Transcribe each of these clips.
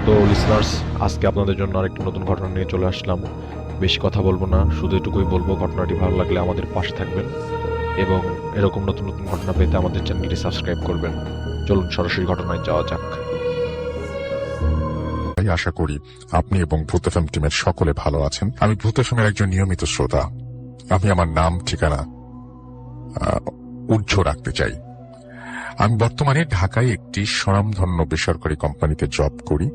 তো লিসনার্স, আজকে আপনাদের জন্য আরেকটি নতুন ঘটনা নিয়ে চলে আসলাম। বেশি কথা বলবো না, শুধু এটুকুই বলবো, ঘটনাটি ভালো লাগলে আমাদের পাশে থাকবেন এবং এরকম নতুন নতুন ঘটনা পেতে আমাদের চ্যানেলটি সাবস্ক্রাইব করবেন। চলুন সরাসরি ঘটনায় যাওয়া যাক। আশা করি আপনি এবং ভূত এফএম টিমের সকলে ভালো আছেন। আমি ভূত এফএমের একজন নিয়মিত শ্রোতা। আমি আমার নাম ঠিকানা উজ্জ্ব রাখতে চাই। আমি বর্তমানে ঢাকায় একটি স্বনামধন্য বেসরকারি কোম্পানিতে জব করি।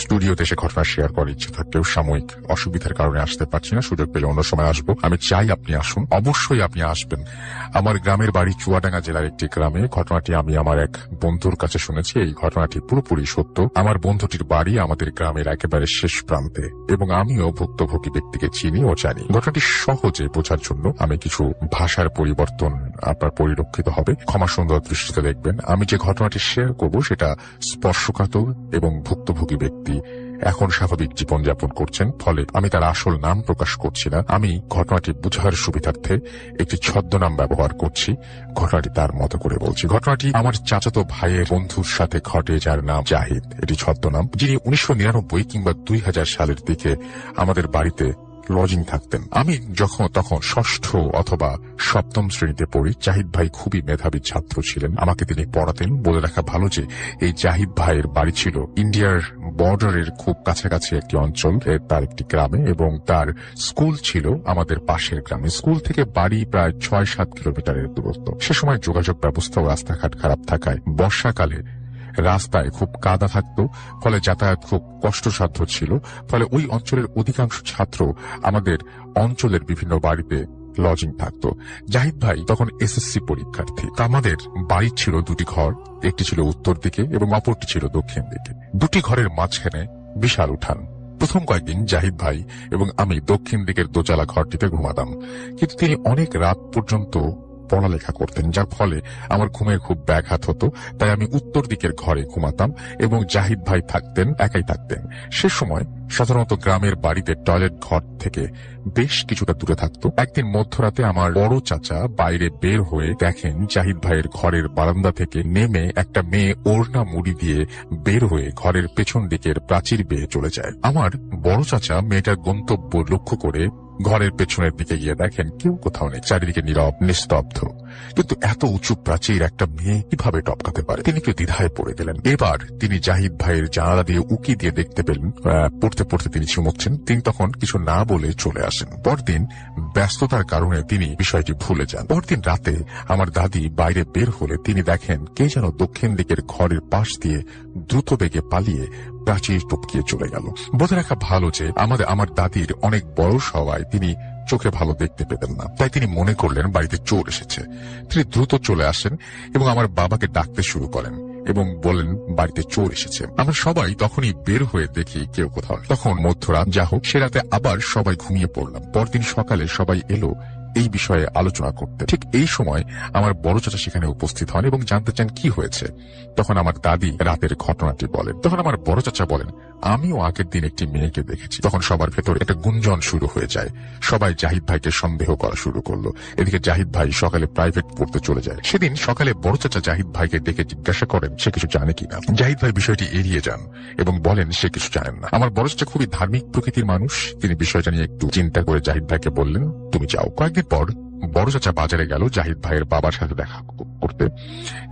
স্টুডিওতে এসে ঘটনা শেয়ার করার ইচ্ছে থাকলেও সাময়িক অসুবিধার কারণে আসতে পারছি না। সুযোগ পেলে অন্য সময় আসবো। আমি চাই আপনি আসুন, অবশ্যই আপনি আসবেন। আমার গ্রামের বাড়ি চুয়াডাঙ্গা জেলার একটি গ্রামে। ঘটনাটি আমি আমার এক বন্ধুর কাছে শুনেছি। এই ঘটনাটি পুরোপুরি সত্য। আমার বন্ধুটির বাড়ি আমাদের গ্রামের একেবারে শেষ প্রান্তে এবং আমিও ভুক্তভোগী ব্যক্তিকে চিনি ও জানি। ঘটনাটি সহজে বোঝার জন্য আমি কিছু ভাষার পরিবর্তন আপনার পরিলক্ষিত হবে, ক্ষমা সুন্দর দৃষ্টিতে দেখবেন। আমি যে ঘটনাটি শেয়ার করব সেটা স্পর্শকাতর এবং ভুক্তভোগী ব্যক্তি এখন স্বাভাবিক জীবনযাপন করছেন, ফলে আমি তার আসল নাম প্রকাশ করছি না। আমি ঘটনাটি বুঝার সুবিধার্থে একটি ছদ্মনাম ব্যবহার করছি। ঘটনাটি তার মতো করে বলছি। ঘটনাটি আমার চাচাতো ভাইয়ের বন্ধুর সাথে ঘটে, যার নাম জাহিদ, এটি ছদ্মনাম, যিনি 1999 কিংবা 2000 সালের দিকে আমাদের বাড়িতে লজিং থাকতেন। আমি তখন ষষ্ঠ অথবা সপ্তম শ্রেণীতে পড়ি। জাহিদ ভাই খুবই মেধাবী ছাত্র ছিলেন, আমাকে তিনি পড়াতেন। বলে রাখা ভালো যে এই জাহিদ ভাইয়ের বাড়ি ছিল ইন্ডিয়ার বর্ডারের খুব কাছাকাছি একটি অঞ্চল, তার একটি গ্রামে, এবং তার স্কুল ছিল আমাদের পাশের গ্রামে। স্কুল থেকে বাড়ি প্রায় 6-7 কিলোমিটারের দূরত্ব। সে সময় যোগাযোগ ব্যবস্থা ও রাস্তাঘাট খারাপ থাকায় বর্ষাকালে রাস্তায় খুব কাদা থাকতো, ফলে যাতায়াত খুব কষ্টসাধ্য ছিল। ফলে ওই অঞ্চলের অধিকাংশ ছাত্র আমাদের অঞ্চলের বিভিন্ন বাড়িতে লজিং থাকতো। জাহিদ ভাই তখন এসএসসি পরীক্ষার্থী। আমাদের বাড়ি ছিল দুটি ঘর, একটি ছিল উত্তর দিকে এবং অপরটি ছিল দক্ষিণ দিকে। দুটি ঘরের মাঝখানে বিশাল উঠান। প্রথম কয়েকদিন জাহিদ ভাই এবং আমি দক্ষিণ দিকের দোতলা ঘরটিতে ঘুমাতাম, কিন্তু তিনি অনেক রাত পর্যন্ত পড়ালেখা করতেন, যার ফলে আমার ঘুমের খুব ব্যাঘাত হতো। তাই আমি উত্তর দিকের ঘরে ঘুমাতাম এবং জাহিদ ভাই একাই থাকতেন। সে সময় সাধারণত গ্রামের বাড়িতে টয়লেট ঘর থেকে বেশ কিছুটা দূরে থাকতো। একদিন মধ্যরাতে আমার বড় চাচা বাইরে বের হয়ে দেখেন জাহিদ ভাইয়ের ঘরের বারান্দা থেকে নেমে একটা মেয়ে ওড়না মুড়ি দিয়ে বের হয়ে ঘরের পেছন দিকের প্রাচীর বেয়ে চলে যায়। আমার বড় চাচা মেয়েটার গন্তব্য লক্ষ্য করে ঘরের পেছনের দিকে গিয়ে দেখেন কেউ কোথাও নেই, চারিদিকে নীরব নিস্তব্ধ। কিন্তু এত উঁচু প্রাচীর একটা মেয়ে কিভাবে টপকাতে পারে? তিনি একটু দ্বিধায় পড়ে গেলেন। এবার তিনি জাহিদ ভাইয়ের জানালা দিয়ে উকি দিয়ে দেখতে পেলেন পড়তে পড়তে তিনি চুমুকছেন। তিনি তখন কিছু না বলে চলে আসেন। পরদিন ব্যস্ততার কারণে তিনি বিষয়টি ভুলে যান। পরদিন রাতে আমার দাদি বাইরে বের হলে তিনি দেখেন কে যেন দক্ষিণ দিকের ঘরের পাশ দিয়ে দ্রুত বেগে পালিয়ে প্রাচীর টপকিয়ে চলে গেল। বলে রাখা ভালো যে আমার দাদির অনেক বয়স হওয়ায় তিনি চোখে ভালো দেখতে পেতেন না, তাই তিনি মনে করলেন বাড়িতে চোর এসেছে। তিনি দ্রুত চলে আসেন এবং আমার বাবাকে ডাকতে শুরু করেন এবং বলেন বাড়িতে চোর এসেছে। আমরা সবাই তখনই বের হয়ে দেখি কেউ কোথাও নেই। তখন মধ্যরাত, যা হোক, সে রাতে আবার সবাই ঘুমিয়ে পড়লাম। পরদিন সকালে সবাই এলো এই বিষয়ে আলোচনা করতে। ঠিক এই সময় আমার বড় চাচা সেখানে উপস্থিত হন এবং জানতে চান কি হয়েছে। তখন আমার দাদি রাতের ঘটনাটি বলেন। তখন আমার বড় চাচা বলেন, আমিও আগের দিন একটি মেয়েকে দেখেছি। তখন সবার ভেতর একটা গুঞ্জন শুরু হয়ে যায়। সবাই জাহিদ ভাইকে সন্দেহ করা শুরু করলো। এদিকে জাহিদ ভাই সকালে প্রাইভেট পড়তে চলে যায়। সেদিন সকালে বড় চাচা জাহিদ ভাইকে ডেকে জিজ্ঞাসা করেন সে কিছু জানে কিনা। জাহিদ ভাই বিষয়টি এড়িয়ে যান এবং বলেন সে কিছু জানেন না। আমার বড় চাচা খুবই ধার্মিক প্রকৃতির মানুষ। তিনি বিষয়টা নিয়ে একটু চিন্তা করে জাহিদ ভাইকে বললেন, তুমি যাও। কয়েকদিন পর বড় চাচা বাজারে গেল জাহিদ ভাইয়ের বাবার সাথে দেখা করতে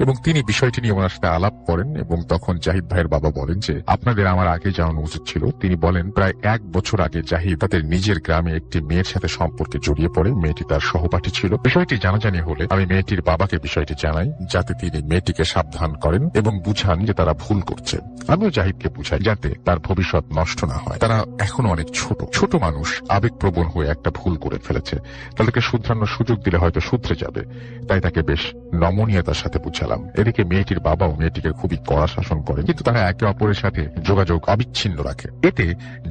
এবং তিনি বিষয়টি নিয়ে ওনার সাথে আলাপ করেন এবং তখন জাহিদ ভাইয়ের বাবা বলেন যে আপনাদের আমার আগে জানানো উচিত ছিল। তিনি বলেন প্রায় 1 বছর আগে জাহিদ তাদের নিজের গ্রামে একটি মেয়ের সাথে সম্পর্কে জড়িয়ে পড়ে। মেয়েটি তার সহপাঠী ছিল। বিষয়টি জানাজানি হলে আমি মেয়েটির বাবাকে বিষয়টি জানাই, যাতে তিনি মেয়েটিকে সাবধান করেন এবং বুঝান যে তারা ভুল করছে। আমিও জাহিদকে বুঝাই যাতে তার ভবিষ্যৎ নষ্ট না হয়। তারা এখনো অনেক ছোট মানুষ, আবেগপ্রবণ হয়ে একটা ভুল করে ফেলেছে। তাদেরকে শুধরানোর সুযোগ দিলে হয়তো শুধরে যাবে। তাই তাকে বেশ নমনীয়তার সাথে বুঝালাম। এদিকে মেয়েটির বাবাও মেয়েটিকে খুবই কড়া শাসন করেন, কিন্তু তারা একে অপরের সাথে যোগাযোগ অবিচ্ছিন্ন রাখে। এতে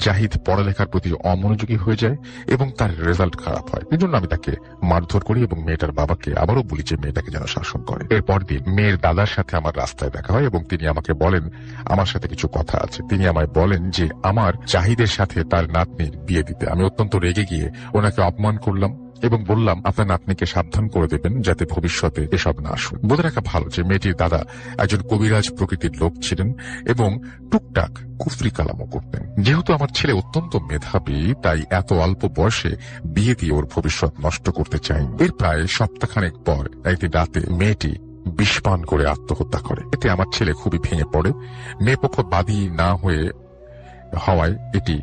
জাহিদ পড়ালেখার প্রতি অমনোযোগী হয়ে যায় এবং তার রেজাল্ট খারাপ হয়। এজন্য আমি তাকে মারধর করি এবং মেয়েটার বাবাকে আবারও বলি যে মেয়েটাকে যেন শাসন করে। এরপর দিন মেয়ের দাদার সাথে আমার রাস্তায় দেখা হয় এবং তিনি আমাকে বলেন আমার সাথে কিছু কথা আছে। তিনি আমায় বলেন যে আমার জাহিদের সাথে তার নাতনির বিয়ে দিতে। আমি অত্যন্ত রেগে গিয়ে ওনাকে অপমান করলাম এবং বললাম আপনার নাতনিকে সাবধান করে দেবেন যাতে ভবিষ্যতে এসব না আসুন। বলে রাখা ভালো যে মেয়েটির দাদা একজন কবিরাজ প্রকৃতির লোক ছিলেন এবং টুকটাক কুফরি কালামও করতেন। যেহেতু আমার ছেলে অত্যন্ত মেধাবী, তাই এত অল্প বয়সে বিয়ে দিয়ে ওর ভবিষ্যৎ নষ্ট করতে চাইনি। এর প্রায় সপ্তাহখানেক পর একদিন রাতে মেয়েটি বিষপান করে আত্মহত্যা করে। এতে আমার ছেলে খুবই ভেঙে পড়ে। মেয়ে পক্ষ বাদী না হওয়ায় এটি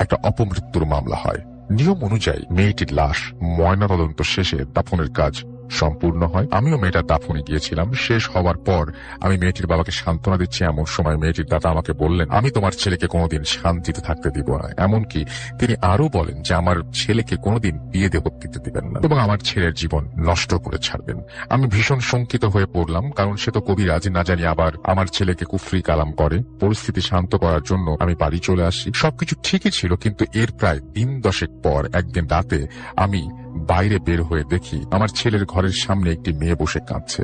একটা অপমৃত্যুর মামলা হয়। নিয়ম অনুযায়ী মেয়েটির লাশ ময়নাতদন্ত শেষে দাফনের কাজ সম্পূর্ণ হয়। আমিও মেয়েটার দাফনে গিয়েছিলাম। শেষ হওয়ার পর আমি মেয়েটির বাবাকে সান্ত্বনা দিচ্ছি এমন সময় মেয়েটির দাদা আমাকে বললেন, আমি তোমার ছেলেকে কোনোদিন শান্তিতে থাকতে দিব না। এমনকি তিনি আরো বলেন যে আমার ছেলেকে কোনোদিন বিয়ে দিতে দিবেন না এবং আমার ছেলের জীবন নষ্ট করে ছাড়বেন। আমি ভীষণ শঙ্কিত হয়ে পড়লাম, কারণ সে তো কবিরাজ, না জানি আবার আমার ছেলেকে কুফরি কালাম করে। পরিস্থিতি শান্ত করার জন্য আমি বাড়ি চলে আসি। সবকিছু ঠিকই ছিল, কিন্তু এর প্রায় দিন 10 পর একদিন রাতে আমি বাইরে বের হয়ে দেখি আমার ছেলের ঘরের সামনে একটি মেয়ে বসে কাঁদছে।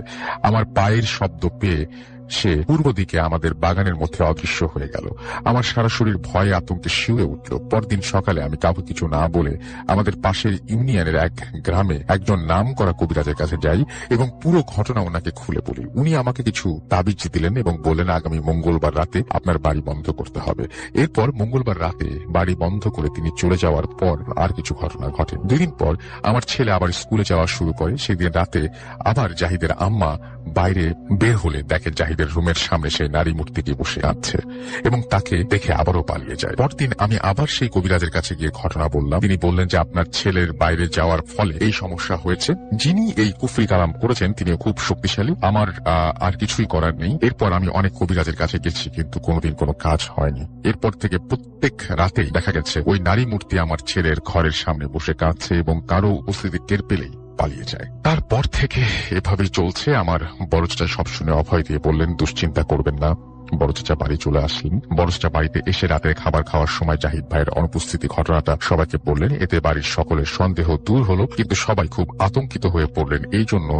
আমার পায়ের শব্দ পেয়ে সে পূর্ব দিকে আমাদের বাগানের মধ্যে অদৃশ্য হয়ে গেল। আমার সারা শরীর ভয়ে আতঙ্কে শিউরে উঠল। পরদিন সকালে আমি কাউকে কিছু না বলে আমাদের পাশের ইউনিয়নের এক গ্রামে একজন নাম করা কবিরাজের কাছে যাই এবং পুরো ঘটনা ওনাকে খুলে বলি। উনি আমাকে কিছু তাবিজ দিলেন এবং বললেন আগামী মঙ্গলবার রাতে আপনার বাড়ি বন্ধ করতে হবে। এরপর মঙ্গলবার রাতে বাড়ি বন্ধ করে তিনি চলে যাওয়ার পর আর কিছু ঘটনা ঘটে। 2 দিন পর আমার ছেলে আবার স্কুলে যাওয়া শুরু করে। সেদিন রাতে আবার জাহিদের আম্মা বাইরে বের হলে দেখে জাহিদের রুমের সামনে সেই নারী মূর্তিটি বসে আছে এবং তাকে দেখে আবারও পালিয়ে যায়। পরদিন আমি আবার সেই কবিরাজের কাছে গিয়ে ঘটনা বললাম। তিনি বললেন যে আপনার ছেলের বাইরে যাওয়ার ফলে এই সমস্যা হয়েছে। যিনি এই কুফরি কালাম করেছেন তিনিও খুব শক্তিশালী। আমার আর কিছুই করার নেই। এরপর আমি অনেক কবিরাজের কাছে গেছি, কিন্তু কোনোদিন কোনো কাজ হয়নি। এরপর থেকে প্রত্যেক রাতেই দেখা গেছে ওই নারী মূর্তি আমার ছেলের ঘরের সামনে বসে কাঁদছে এবং কারো উপস্থিতি টের পেলেই পালিয়ে যায়। তারপর থেকে এভাবেই চলছে। আমার বড় চাচা সব শুনে অভয় দিয়ে বললেন দুশ্চিন্তা করবেন না। বড় চাচা বাড়ি চলে আসলেন। বড় চাচা বাড়িতে এসে রাতে খাবার খাওয়ার সময় জাহিদ ভাইয়ের অনুপস্থিতি ঘটনাটা সবাইকে বললেন। এতে বাড়ির সকলের সন্দেহ দূর হলো, কিন্তু সবাই খুব আতঙ্কিত হয়ে পড়লেন, এই জন্য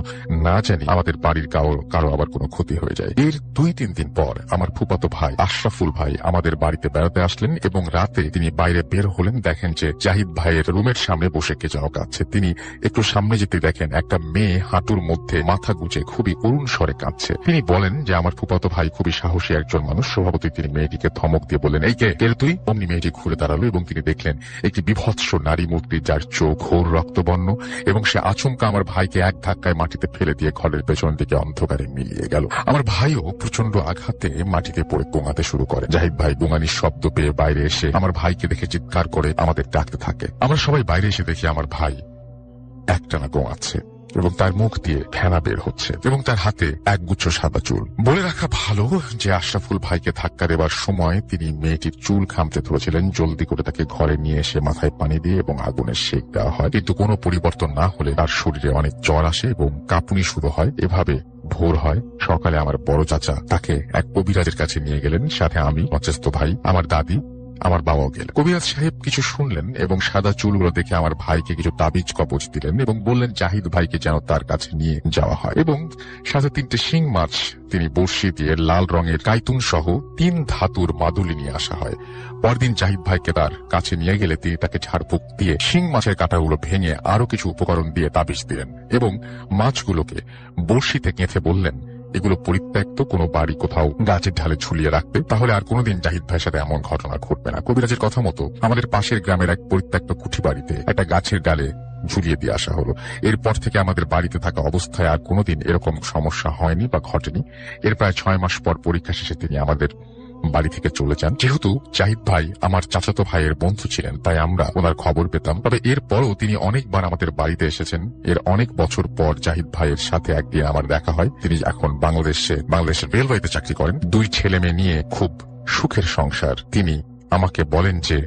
না জানি আমাদের বাড়ির কারো আবার কোনো ক্ষতি হয়ে যায়। এর 2-3 দিন পর আমার ফুফাতো ভাই আশরাফুল ভাই আমাদের বাড়িতে বেড়াতে আসলেন এবং রাতে তিনি বাইরে বের হলেন। দেখেন যে জাহিদ ভাইয়ের রুমের সামনে বসে কে যেন কাঁদছে। তিনি একটু সামনে যেতে দেখেন একটা মেয়ে হাঁটুর মধ্যে মাথা গুজে খুবই করুণ স্বরে কাঁদছে। তিনি বলেন যে আমার ফুফাতো ভাই খুবই সাহসী একজন মানুষ, স্বভাবতই তিনি মেয়েটিকে ধমক দিয়ে বললেন, এই কে তুই? অমনি মেয়েটি ঘুরে দাঁড়ালো এবং তিনি দেখলেন একটি বিভৎস নারী মূর্তি, যার চোখ ঘোর রক্তবর্ণ, এবং সে আচমকা আমার ভাইকে এক ধাক্কায় মাটিতে ফেলে দিয়ে ঘরের পেছন দিকে অন্ধকারে মিলিয়ে গেল। আমার ভাইও প্রচন্ড আঘাতে মাটিতে পড়ে গোঙাতে শুরু করে। জাহিদ ভাই গোঙানির শব্দ পেয়ে বাইরে এসে আমার ভাইকে দেখে চিৎকার করে আমাদের ডাকতে থাকে। আমরা সবাই বাইরে এসে দেখি আমার ভাই একটানা গোঙাচ্ছে এবং তার মুখ দিয়ে ফেনা বের হচ্ছে এবং তার হাতে একগুচ্ছ সাদা চুল। বলে রাখা ভালো যে আশরাফুল ভাইকে ধাক্কা দেবার সময় তিনি মেয়েটির চুল খামতে ধরেছিলেন। জলদি করে তাকে ঘরে নিয়ে এসে মাথায় পানি দিয়ে এবং আগুনের সেক দেওয়া হয়, কিন্তু কোনো পরিবর্তন না হলে তার শরীরে অনেক জ্বর আসে এবং কাঁপুনি শুরু হয়। এভাবে ভোর হয়। সকালে আমার বড় চাচা তাকে এক কবিরাজের কাছে নিয়ে গেলেন, সাথে আমি, অচেস্ত ভাই, আমার দাদি, আমার বাবাও গেল। কবিরাজ সাহেব কিছু শুনলেন এবং সাদা চুলগুলো দেখে আমার ভাইকে কিছু তাবিজ কবচ দিলেন এবং বললেন জাহিদ ভাইকে যেন তার কাছে নিয়ে যাওয়া হয় এবং সাথে 3টে শিং মাছ তিনি বড়শি দিয়ে লাল রঙের কাইতুন সহ 3 ধাতুর মাদুলি নিয়ে আসা হয়। পরদিন জাহিদ ভাইকে তার কাছে নিয়ে গেলে তিনি তাকে ঝাড়ফুঁক দিয়ে শিং মাছের কাঁটাগুলো ভেঙে আরো কিছু উপকরণ দিয়ে তাবিজ দিলেন এবং মাছগুলোকে বড়শিতে গেঁথে বললেন এগুলো পরিত্যক্ত কোনো বাড়ি কোথাও গাছের ঢালে ঝুলিয়ে রাখতে, তাহলে আর কোনোদিন জাহিদ ভাইয়ের সাথে এমন ঘটনা ঘটবে না। কবিরাজের কথা মতো আমাদের পাশের গ্রামের এক পরিত্যক্ত কুঠি বাড়িতে একটা গাছের ডালে ঝুলিয়ে দিয়ে আসা হলো। এরপর থেকে আমাদের বাড়িতে থাকা অবস্থায় আর কোনোদিন এরকম সমস্যা হয়নি বা ঘটেনি। এর প্রায় 6 মাস পর পরীক্ষা শেষে তিনি আমাদের বাড়ি থেকে চলে যান। যেহেতু জাহিদ ভাই আমার চাচাতো ভাইয়ের বন্ধু ছিলেন, তাই আমরা ওনার খবর পেতাম। তবে এরপরও তিনি অনেকবার আমাদের বাড়িতে এসেছেন। এর অনেক বছর পর জাহিদ ভাইয়ের সাথে একদিন আমার দেখা হয়। তিনি এখন বাংলাদেশের রেলওয়েতে চাকরি করেন। 2 ছেলে মেয়ে নিয়ে খুব সুখের সংসার। তিনি আমাকে বলেন যে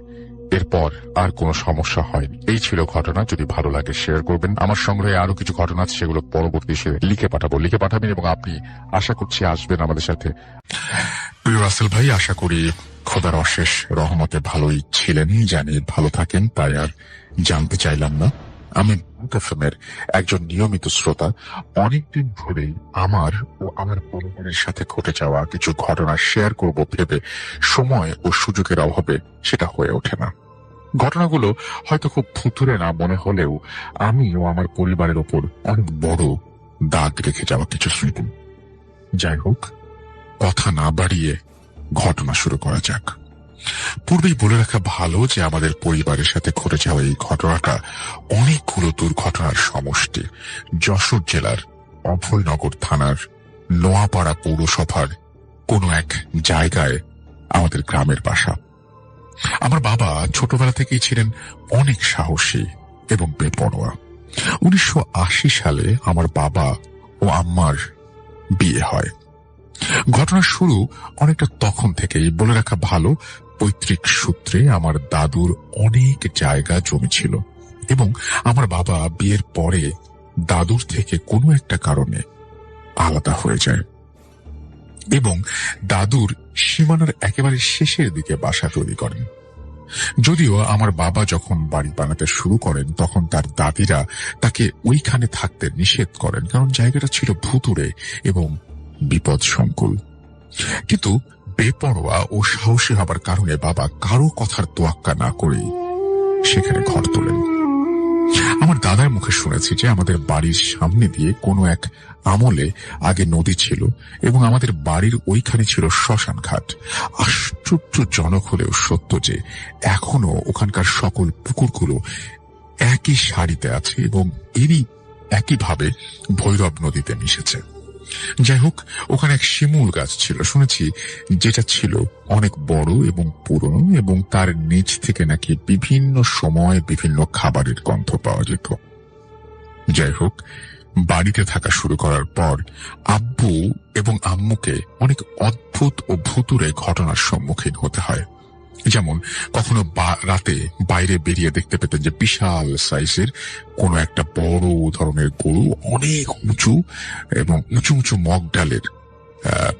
এরপর আর কোনো সমস্যা হয়নি। এই ছিল ঘটনা। যদি ভালো লাগে শেয়ার করবেন। আমার সংগ্রহে আরো কিছু ঘটনা আছে, সেগুলো পরবর্তী লিখে পাঠাবেন এবং আপনি আশা করছি আসবেন আমাদের সাথে। প্রিয় রাসেল ভাই, আশা করি খোদার অশেষ রহমতে ভালোই ছিলেন। জানি ভালো থাকেন, তাই আর জানতে চাইলাম না। আমি এর একজন নিয়মিত শ্রোতা। অনেকদিন ধরেই আমার ও আমার পরিবারের সাথে ঘটে যাওয়া কিছু ঘটনা শেয়ার করব ভেবে সময় ও সুযোগের অভাবে সেটা হয়ে ওঠে না। ঘটনাগুলো হয়তো খুব ভুতুড়ে না মনে হলেও আমি ও আমার পরিবারের ওপর অনেক বড় দাগ রেখে যাওয়া কিছু স্মৃতি। যাই হোক, কথা না বাড়িয়ে ঘটনা শুরু করা যাক। পূর্বেই বলে রাখা ভালো যে আমাদের পরিবারের সাথে ঘটে যাওয়া এই ঘটনাটা অনেকগুলো দুর্ঘটনার সমষ্টি। যশোর জেলার অভয়নগর থানার নোয়াপাড়া পৌরসভার কোনো এক জায়গায় আমাদের গ্রামের বাসা। আমার বাবা ছোটবেলা থেকেই ছিলেন অনেক সাহসী এবং বেপরোয়া। 1980 সালে আমার বাবা ও আম্মার বিয়ে হয়। ঘটনার শুরু অনেকটা তখন থেকেই। বলে রাখা ভালো, পৈতৃক সূত্রে আমার দাদুর অনেক জায়গা জমি ছিল এবং আমার বাবা বিয়ের পরে দাদুর থেকে কোনো একটা কারণে আলাদা হয়ে যায় এবং দাদুর সীমানার একেবারে শেষের দিকে বাসা তৈরি করেন। যদিও আমার বাবা যখন বাড়ি বানাতে শুরু করেন তখন তার দাদিরা তাকে ওইখানে থাকতে নিষেধ করেন, কারণ জায়গাটা ছিল ভুতুড়ে এবং বিপদ সংকুল। কিন্তু বেপরোয়া ও সাহসী হবার কারণে বাবা কারো কথার তোয়াক্কা না করেই সেখানে ঘর তোলেন। আমার দাদার মুখে শুনেছি যে আমাদের বাড়ির সামনে দিয়ে কোনো এক আমলে আগে নদী ছিল এবং আমাদের বাড়ির ওইখানে ছিল শ্মশান ঘাট। আশ্চর্যজনক হলেও সত্য যে এখনো ওখানকার সকল পুকুরগুলো একই সারিতে আছে এবং এরই একইভাবে ভৈরব নদীতে মিশেছে। যাই হোক, ওখানে এক শিমুল গাছ ছিল শুনেছি, যেটা ছিল অনেক বড় এবং পুরনো এবং তার নিচ থেকে নাকি বিভিন্ন সময় বিভিন্ন খাবারের গন্ধ পাওয়া যেত। যাই হোক, বাড়িতে থাকা শুরু করার পর আব্বু এবং আম্মুকে অনেক অদ্ভুত ও ভুতুড়ে ঘটনার সম্মুখীন হতে হয়। যেমন কখনো রাতে বাইরে বেরিয়ে দেখতে পেতেন যে বিশাল সাইজের কোনো একটা বড় ধরনের গরু অনেক উঁচু এবং উঁচু উঁচু মগ ডালের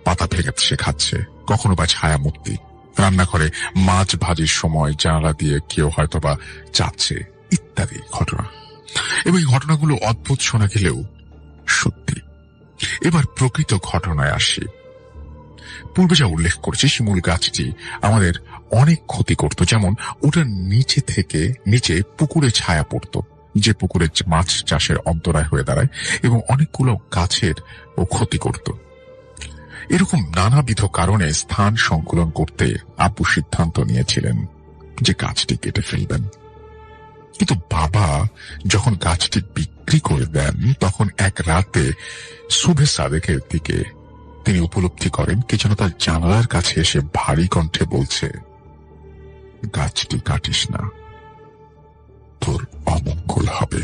পাতা ভেঙে সে খাচ্ছে। কখনো বা ছায়ামূর্তি রান্নাঘরে মাছ ভাজির সময় জানালা দিয়ে কেউ হয়তো বা যাচ্ছে, ইত্যাদি ঘটনা। এবং এই ঘটনাগুলো অদ্ভুত শোনা গেলেও সত্যি। এবার প্রকৃত ঘটনায় আসি। পূর্বে যা উল্লেখ করেছি, শিমুল গাছটি আমাদের অনেক ক্ষতি করত। যেমন ওটার নিচে পুকুরে ছায়া পড়ত, যে পুকুরে মাছ চাষের অন্তরায় হয়ে দাঁড়ায় এবং অনেকগুলো গাছের ও ক্ষতি করত। এরকম নানাবিধ কারণে স্থান সংকুলন করতে আব্বু সিদ্ধান্ত নিয়েছিলেন যে গাছটি কেটে ফেলবেন। কিন্তু বাবা যখন গাছটি বিক্রি করে দেন তখন এক রাতে শুভে সাদেকের দিকে তিনি উপলব্ধি করেন কে যেন তার জানালার কাছে এসে ভারী কণ্ঠে বলছে, গাছটি কাটিস না, তোর অমঙ্গল হবে।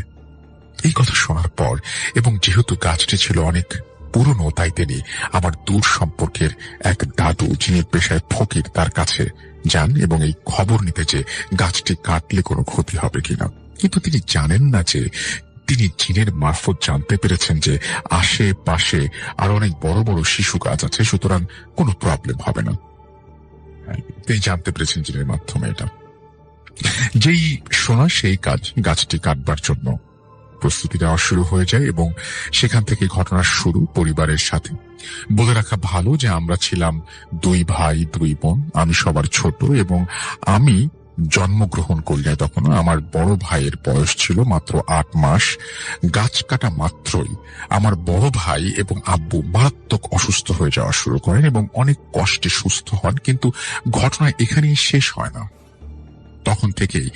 এই কথা শোনার পর এবং যেহেতু গাছটি ছিল অনেক পুরনো, তাই তিনি আমার দূর সম্পর্কের এক দাদু, যিনি পেশায় ফকির, তার কাছে যান এবং এই খবর নিতে যে গাছটি কাটলে কোনো ক্ষতি হবে কিনা। কিন্তু তিনি জানেন না যে তিনি জিনের মারফত জানতে পেরেছেন যে আশেপাশে আরো অনেক বড় বড় শিশু গাছ আছে, সুতরাং কোনো প্রবলেম হবে না। তিনি জানতে পেরেছেন জিনের মাধ্যমে এটা। যেই শোনা সেই কাজ, গাছটি কাটবার জন্য প্রস্তুতি নেওয়া শুরু হয়ে যায় এবং সেখান থেকে ঘটনার শুরু পরিবারের সাথে। বলে রাখা ভালো যে আমরা ছিলাম 2 ভাই 2 বোন। আমি সবার ছোট এবং আমি জন্মগ্রহণ করলে তখন আমার বড় ভাইয়ের বয়স ছিল মাত্র 8 মাস। গাছ কাটা মাত্রই আমার বড় ভাই এবং আব্বু মারাত্মক অসুস্থ হয়ে যাওয়া শুরু করেন এবং অনেক কষ্টে সুস্থ হন। কিন্তু ঘটনা এখানেই শেষ হয় না। তখন থেকেই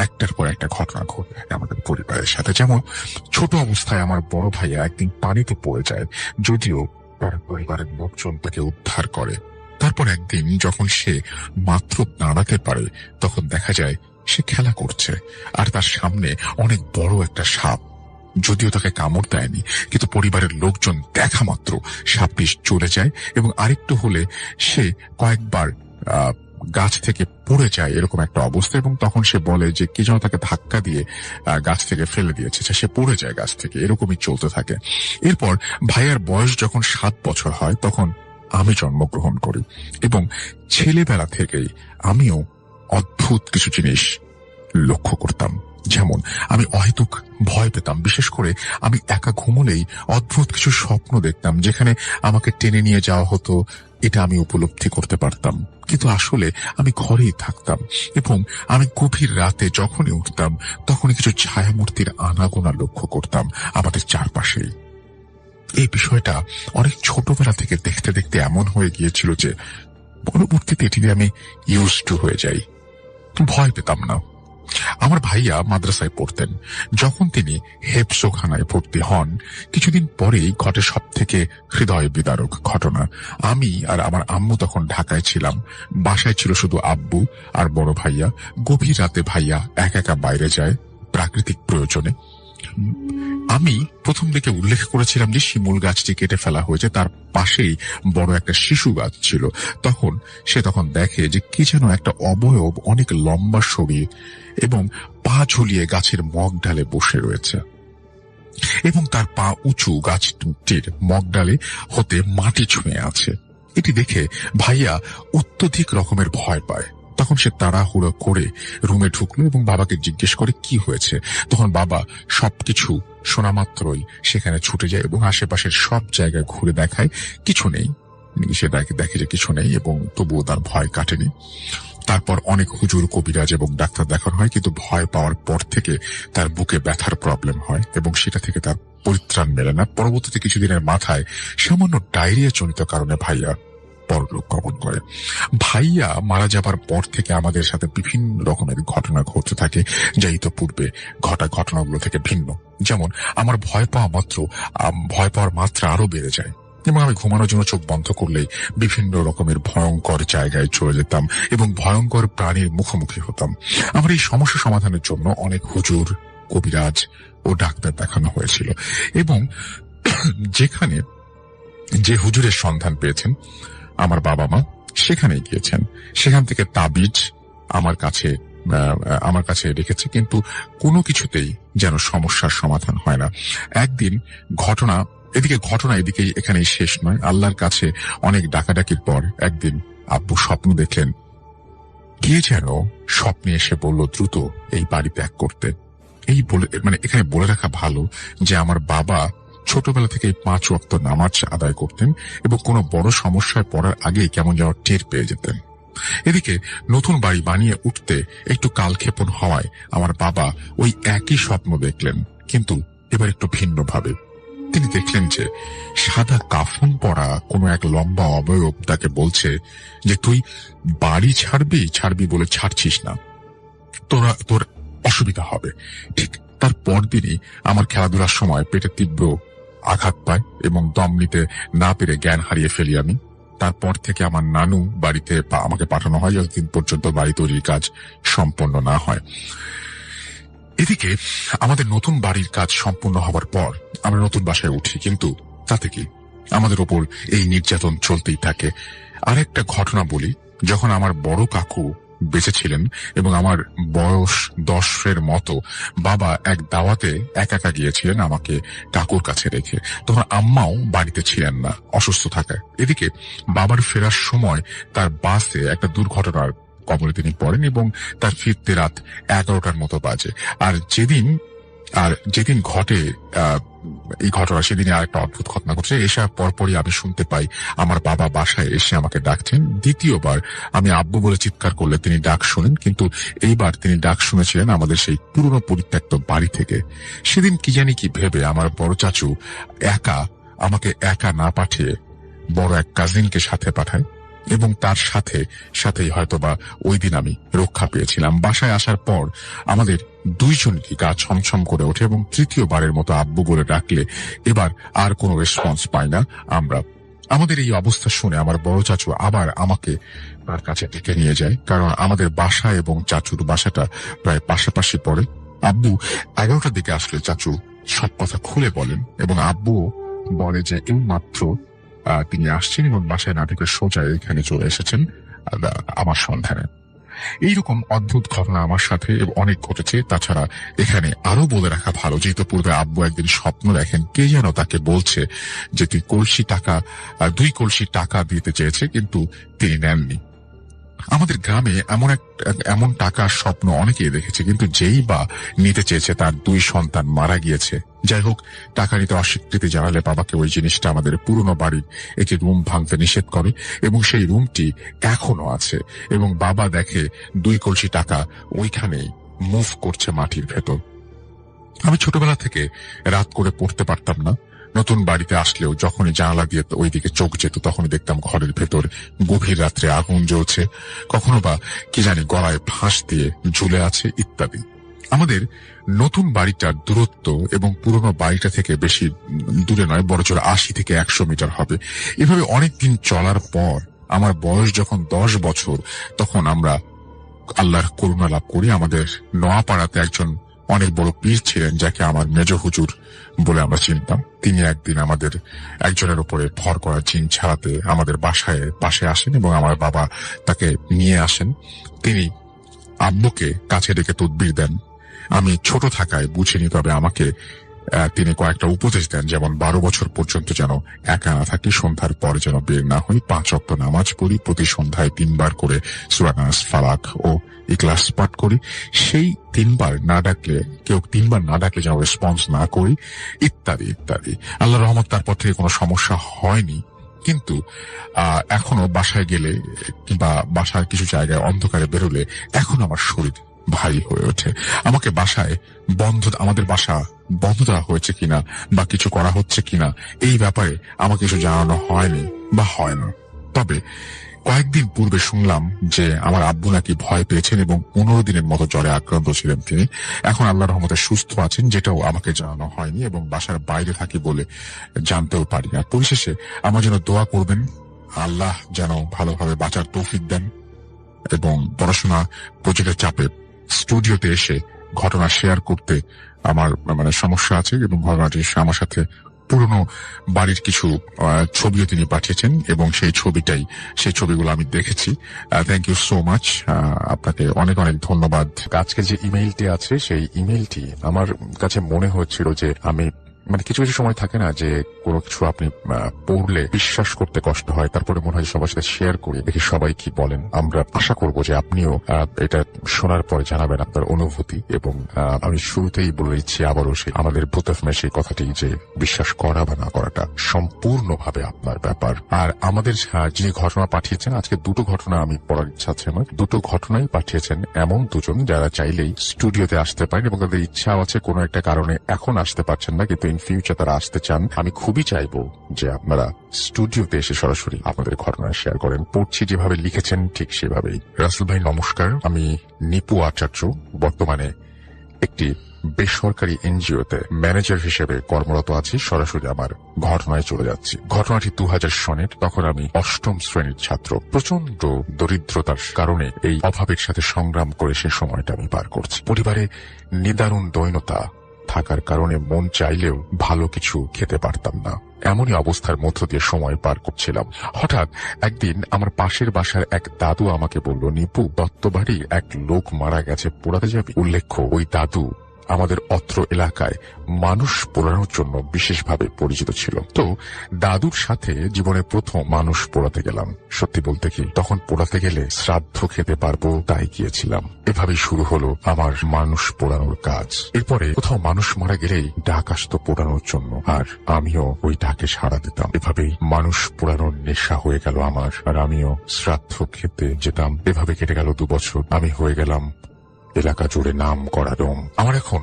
একটার পর একটা ঘটনা ঘটে আমাদের পরিবারের সাথে। যেমন ছোট অবস্থায় আমার বড় ভাইয়া একদিন পানিতে পড়ে যায়, যদিও তার পরিবারের লোকজন তাকে উদ্ধার করে। তারপর একদিন যখন সে মাত্র দাঁড়াতে পারে তখন দেখা যায় সে খেলা করছে আর তার সামনে অনেক বড় একটা সাপ। যদিও তাকে কামড় দেয়নি, কিন্তু পরিবারের লোকজন দেখা মাত্র সাপটি চলে যায় এবং আরেকটু হলে সে কয়েকবার গাছ থেকে পড়ে যায়, এরকম একটা অবস্থা। এবং তখন সে বলে যে কি যেন তাকে ধাক্কা দিয়ে গাছ থেকে ফেলে দিয়েছে, সে পড়ে যায় গাছ থেকে। এরকমই চলতে থাকে। এরপর ভাইয়ার বয়স যখন 7 বছর হয় তখন আমি জন্মগ্রহণ করি এবং ছেলেবেলা থেকেই আমিও অদ্ভুত কিছু জিনিস লক্ষ্য করতাম। যেমন আমি অহেতুক ভয় পেতাম, বিশেষ করে আমি একা ঘুমোলেই অদ্ভুত কিছু স্বপ্ন দেখতাম, যেখানে আমাকে টেনে নিয়ে যাওয়া হতো এটা আমি উপলব্ধি করতে পারতাম, কিন্তু আসলে আমি ঘরেই থাকতাম এবং আমি গভীর রাতে যখনই উঠতাম তখনই কিছু ছায়ামূর্তির আনাগোনা লক্ষ্য করতাম আমাদের চারপাশেই। এই বিষয়টা অনেক ছোটবেলা থেকে দেখতে দেখতে এমন হয়ে গিয়েছিল যে পরবর্তীতে এটিতে আমি ইউজড টু হয়ে যাই, ভয় পেতাম না। আমার ভাইয়া মাদ্রাসায় পড়তেন। যখন তিনি হেফজোখানায় ভর্তি হন, কিছুদিন পরেই ঘটে সব থেকে হৃদয় বিদারক ঘটনা। আমি আর আমার আম্মু তখন ঢাকায় ছিলাম। বাসায় ছিল শুধু আব্বু আর বড় ভাইয়া। গভীর রাতে ভাইয়া একা একা বাইরে যায় প্রাকৃতিক প্রয়োজনে। আমি প্রথম দিকে উল্লেখ করেছিলাম যে শিমুল গাছটি কেটে ফেলা হয়েছে, তার পাশেই বড় একটা শিশু গাছ ছিল। সে দেখে যে কি যেন একটা অবয়ব অনেক লম্বা শরীর এবং পা ঝুলিয়ে গাছের মগ ডালে বসে রয়েছে এবং তার পা উঁচু গাছটির মগ ডালে হতে মাটি ছুঁয়ে আছে। এটি দেখে ভাইয়া অত্যধিক রকমের ভয় পায়। তখন সে তাড়াহুড়ো করে রুমে ঢুকলো এবং বাবাকে জিজ্ঞেস করে কি হয়েছে। তখন বাবা সবকিছু শোনা মাত্রই সেখানে ছুটে যায় এবং আশেপাশের সব জায়গায় ঘুরে দেখায় কিছু নেই। সে দেখে যে কিছু নেই এবং তবুও তার ভয় কাটেনি। তারপর অনেক হুজুর, কবিরাজ এবং ডাক্তার দেখানো হয়, কিন্তু ভয় পাওয়ার পর থেকে তার বুকে ব্যথার প্রবলেম হয় এবং সেটা থেকে তার পরিত্রাণ মেলে না। পরবর্তীতে কিছুদিনের মাথায় সামান্য ডায়রিয়া জনিত কারণে ভাইয়া পরলোক গমন করে। ভাইয়া মারা যাবার পর থেকে আমাদের সাথে বিভিন্ন রকমের ঘটনা ঘটতে থাকে, যা ইতোপূর্বে ঘটা ঘটনাগুলো থেকে ভিন্ন। যেমন আমার ভয় পাওয়ার মাত্রা আরো বেড়ে যায় এবং আমি ঘুমানোর জন্য চোখ বন্ধ করলেই বিভিন্ন রকমের ভয়ঙ্কর জায়গায় চলে যেতাম এবং ভয়ঙ্কর প্রাণীর মুখোমুখি হতাম। আমার এই সমস্যা সমাধানের জন্য অনেক হুজুর, কবিরাজ ও ডাক্তার দেখানো হয়েছিল এবং যেখানে যে হুজুরের সন্ধান পেয়েছেন আমার বাবা মা সেখানেই গিয়েছেন। সেখান থেকে তাবিজ আমার কাছে রেখেছে, কিন্তু কোনো কিছুতেই যেন সমস্যার সমাধান হয় না। একদিন ঘটনা এখানেই শেষ নয়। আল্লাহর কাছে অনেক ডাকাডাকির পর একদিন আব্বু স্বপ্ন দেখলেন। কে যেন স্বপ্নে এসে বলল দ্রুত এই বাড়ি ত্যাগ করতে। এখানে বলে রাখা ভালো যে আমার বাবা ছোটবেলা থেকে 5 ওয়াক্ত নামাজ আদায় করতেন এবং কোনো বড় সমস্যায় পড়ার আগেই কেমন যেন টের পেয়ে যেতেন। এদিকে নতুন বাড়ি বানিয়ে উঠতে একটু কালক্ষেপণ হওয়ায় আমার বাবা ওই একই স্বপ্ন দেখলেন, কিন্তু এবার একটু ভিন্নভাবে। তিনি দেখলেন যে সাদা কাফন পরা কোনো এক লম্বা অবয়ব তাকে বলছে যে তুই বাড়ি ছাড়বি বলে ছাড়ছিস না, তোর অসুবিধা হবে। ঠিক তার পরদিনই আমার খেলাধুলার সময় পেটে তীব্র আঘাত পায় এবং দম নিতে না পেরে জ্ঞান হারিয়ে ফেলি আমি। তারপর থেকে আমার নানু বাড়িতে আমাকে পাঠানো হয় যতদিন পর্যন্ত বাড়ি তৈরির কাজ সম্পন্ন না হয়। এদিকে আমাদের নতুন বাড়ির কাজ সম্পূর্ণ হবার পর আমরা নতুন বাসায় উঠি, কিন্তু তাতে কি আমাদের ওপর এই নির্যাতন চলতেই থাকে। আরেকটা ঘটনা বলি। যখন আমার বড় কাকু বেঁচে ছিলেন এবং আমার বয়স 10-এর মতো, বাবা এক দাওয়াতে একা গিয়েছিলেন আমাকে কাকুর কাছে রেখে। তখন আম্মাও বাড়িতে ছিলেন না, অসুস্থ থাকায়। এদিকে বাবার ফেরার সময় তার বাসে একটা দুর্ঘটনার কবলে তিনি পড়েন এবং তার ফিরতে রাত 11টার মতো বাজে। আর যেদিন ঘটে এই ঘটনা, সেদিনে আরেকটা অদ্ভুত ঘটনা ঘটছে। এসব পরপরই আমি শুনতে পাই আমার বাবা বাসায় এসে আমাকে ডাকছেন। দ্বিতীয়বার আমি আব্বু বলে চিৎকার করলে তিনি ডাক শুনেন, কিন্তু এইবার তিনি ডাক শুনেছিলেন আমাদের সেই পুরনো পরিত্যক্ত বাড়ি থেকে। সেদিন কি জানি কি ভেবে আমার বড় চাচু আমাকে একা না পাঠিয়ে বড় এক কাজিনকে সাথে পাঠায় এবং তার সাথেই হয়তোবা ওই দিন আমি রক্ষা পেয়েছিলাম। বাসায় আসার পর আমাদের দুইজনকে গা ছমছম করে ওঠে এবং তৃতীয়বারের মতো আব্বু বলে ডাকলে এবার আর কোনো রেসপন্স পাই না আমরা। আমাদের এই অবস্থা শুনে আমার বড় চাচু আবার আমাকে তার কাছে ডেকে নিয়ে যায়, কারণ আমাদের বাসা এবং চাচুর বাসাটা প্রায় পাশাপাশি পড়ে। আব্বু 11টার দিকে আসলে চাচু সব কথা খুলে বলেন এবং আব্বু বলে যে এই মাত্র তিনি আসছেন এবং বাসায় না থেকে সোজা এখানে চলে এসেছেন আমার সন্ধানে। এইরকম অদ্ভুত ঘটনা আমার সাথে অনেক ঘটেছে। তাছাড়া এখানে আরো বলে রাখা ভালো, যেহেতু পূর্বে আব্বু একদিন স্বপ্ন দেখেন কে যেন তাকে বলছে যে তুই 2 কলসি টাকা দিতে চেয়েছে, কিন্তু তিনি নেননি। আমাদের গ্রামে এমন টাকার স্বপ্ন অনেকেই দেখেছে, কিন্তু যেই বা নিতে চেয়েছে তার 2 সন্তান মারা গিয়েছে যাই হোক, টাকা নিতে অস্বীকৃতি জানালে বাবাকে ওই জিনিসটা আমাদের পুরনো বাড়ির একটি রুম ভাঙতে নিষেধ করে এবং সেই রুমটি এখনো আছে এবং বাবা দেখে 2 কলসি টাকা ওইখানেই মুভ করছে মাটির ভেতর। আমি ছোটবেলা থেকে রাত করে পড়তে পারতাম না। নতুন বাড়িতে আসলেও যখনই জানালা দিয়ে ওইদিকে চোখ যেত তখনই দেখতাম ঘরের ভেতর গভীর রাত্রে আগুন জ্বলছে, কখনো বা কি জানি গলায় ফাঁস দিয়ে ঝুলে আছে ইত্যাদি। আমাদের নতুন বাড়িটার দূরত্ব এবং পুরনো বাড়িটা থেকে বেশি দূরে নয়, বড়জোর 80 থেকে 100 মিটার হবে। এভাবে অনেকদিন চলার পর আমার বয়স যখন 10 বছর, তখন আমরা আল্লাহর করুণা লাভ করি। আমাদের নোয়াপাড়াতে একজন অনেক বড় পীর ছিলেন যাকে আমার মেজ হুজুর বলে আমরা চিনতাম। তিনি একদিন আমাদের একজনের উপরে ভর করা জিন ছাড়াতে আমাদের পাশে আসেন এবং আমার বাবা তাকে নিয়ে আসেন। তিনি আব্বুকে কাছে ডেকে তদবির দেন। আমি ছোট থাকায় বুঝিনি, তবে আমাকে তিনি কয়েকটা উপদেশ দেন, যেমন 12 বছর পর্যন্ত যেন একা না থাকি, সন্ধ্যার পরে যেন বের না হই, 5 ওয়াক্ত নামাজ পড়ি, প্রতি সন্ধ্যায় 3 বার করে সূরা নাস, ফালাক ও ইখলাস পাঠ করি, সেই 3 বার না ডাকলে যেন রেসপন্স না করি, ইত্যাদি ইত্যাদি। আল্লাহর রহমত তারপর থেকে কোনো সমস্যা হয়নি। কিন্তু এখনো বাসায় গেলে কিংবা বাসার কিছু জায়গায় অন্ধকারে বেরোলে এখন আমার শরীর ভারী হয়ে ওঠে। আমাকে আমাদের বাসা বন্ধ দেওয়া হয়েছে কিনা বা কিছু করা হচ্ছে কিনা এই ব্যাপারে আমাকে কিছু জানানো হয়নি বা হয় না। তবে কয়েকদিন পূর্বে শুনলাম যে আমার আব্বু নাকি ভয় পেয়েছেন এবং 15 দিনের মতো জ্বরে আক্রান্ত ছিলেন তিনি। এখন আল্লাহর রহমতে সুস্থ আছেন, যেটাও আমাকে জানানো হয়নি এবং বাসার বাইরে থাকি বলে জানতেও পারি না। পরিশেষে আমার জন্য দোয়া করবেন, আল্লাহ যেন ভালোভাবে বাঁচার তৌফিক দেন এবং পড়াশোনা প্রজেক্টের চাপে স্টুডিওতে এসে ঘটনা শেয়ার করতে আমার সমস্যা আছে এবং ঘটনাটি আমার সাথে পুরনো বাড়ির কিছু ছবিও তিনি পাঠিয়েছেন এবং সেই ছবিগুলো আমি দেখেছি। থ্যাংক ইউ সো মাচ, আপনাকে অনেক অনেক ধন্যবাদ। আজকে যে ইমেইলটি আছে সেই ইমেইলটি আমার কাছে মনে হচ্ছিল যে আমি কিছু কিছু সময় থাকে না যে কোনো কিছু আপনি পড়লে বিশ্বাস করতে কষ্ট হয়, তারপরে মনে হয় সবার সাথে শেয়ার করি, দেখি সবাই কি বলেন। আমরা আশা করব যে আপনিও এটা শোনার পরে জানাবেন আপনার অনুভূতি। এবং আমি শুরুতেই বলে দিচ্ছি আবারও আমাদের ভূতফমে সেই কথাটি যে বিশ্বাস করা বা না করাটা সম্পূর্ণভাবে আপনার ব্যাপার। আর আমাদের যিনি ঘটনা পাঠিয়েছেন, আজকে 2টো ঘটনা আমি পড়ার ইচ্ছা আছে আমার। 2টো ঘটনাই পাঠিয়েছেন এমন দুজন যারা চাইলেই স্টুডিওতে আসতে পারেন এবং তাদের ইচ্ছাও আছে, কোনো একটা কারণে এখন আসতে পারছেন না, কিন্তু ফিউচার তারা আসতে চান। আমি খুবই চাইবো যে আপনারা স্টুডিওতে এসে সরাসরি আপনাদের ঘটনা শেয়ার করেন। পড়ছি যেভাবে লিখেছেন ঠিক সেভাবেই। রাসেল ভাই নমস্কার, আমি নিপু আচার্য, বর্তমানে একটি বেসরকারি এনজিওতে ম্যানেজার হিসেবে কর্মরত আছি। সরাসরি আমার ঘটনায় চলে যাচ্ছি। ঘটনাটি 2000 সনের, তখন আমি 8ম শ্রেণীর ছাত্র। প্রচন্ড দরিদ্রতার কারণে এই অভাবের সাথে সংগ্রাম করে সে সময়টা আমি পার করছি। পরিবারে নিদারুণ দৈন্যতা থাকার কারণে মন চাইলেও ভালো কিছু খেতে পারতাম না। এমনই অবস্থার মধ্য দিয়ে সময় পার করছিলাম। হঠাৎ একদিন আমার পাশের বাসার এক দাদু আমাকে বলল, নিপু, দত্তবাড়ির এক লোক মারা গেছে, পোড়াতে যাবি? উল্লেখ্য ওই দাদু আমাদের অত্র এলাকায় মানুষ পোড়ানোর জন্য বিশেষভাবে পরিচিত ছিল। তো দাদুর সাথে জীবনে প্রথম মানুষ পোড়াতে গেলাম। সত্যি বলতে কি, তখন পোড়াতে গেলে শ্রাদ্ধ খেতে পারবো তাই গিয়েছিলাম। এভাবেই শুরু হলো আমার মানুষ পোড়ানোর কাজ। এরপরে কোথাও মানুষ মারা গেলেই ডাক আসতো পোড়ানোর জন্য, আর আমিও ওই ডাকে সাড়া দিতাম। এভাবেই মানুষ পোড়ানোর নেশা হয়ে গেল আমার, আর আমিও শ্রাদ্ধ খেতে যেতাম। এভাবে কেটে গেল 2 বছর। আমি হয়ে গেলাম এলাকা জুড়ে নাম করা ডোম। আমার এখন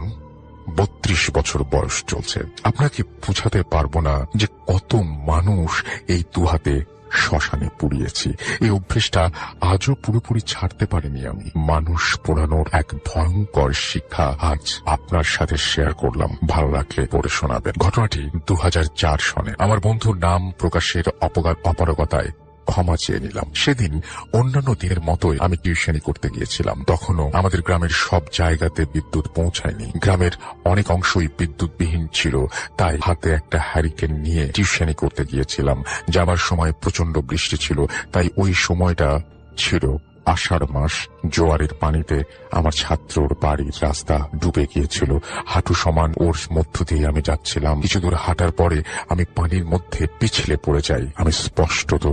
32 বছর বয়স চলছে। আপনাকে বুঝাতে পারবো না যে কত মানুষ এই 2 হাতে শ্মশানে পুড়িয়েছি। এই অভ্যেসটা আজও পুরোপুরি ছাড়তে পারিনি আমি। মানুষ পোড়ানোর এক ভয়ঙ্কর শিক্ষা আজ আপনার সাথে শেয়ার করলাম, ভালো লাগলে পড়ে শোনাবেন। ঘটনাটি 2004 সনে। আমার বন্ধুর নাম প্রকাশের অপারগতায় ক্ষমা চেয়ে নিলাম। সেদিন অন্যান্য দিনের মতোই আমি টিউশনি করতে গিয়েছিলাম। তখনও আমাদের গ্রামের সব জায়গাতে বিদ্যুৎ পৌঁছায়নি। গ্রামের অনেক অংশই বিদ্যুৎবিহীন ছিল, তাই হাতে একটা হ্যারিকেন নিয়ে টিউশনি করতে গিয়েছিলাম। যাবার সময় প্রচন্ড বৃষ্টি ছিল, তাই ওই সময়টা ছিল আষাঢ় মাস। জোয়ারের পানিতে আমার ছাত্রর বাড়ির রাস্তা ডুবে গিয়েছিল। হাঁটু সমান ওর মধ্য দিয়ে আমি যাচ্ছিলাম। কিছু দূর হাঁটার পরে আমি পানির মধ্যে পিছলে পড়ে যাই। আমি স্পষ্টত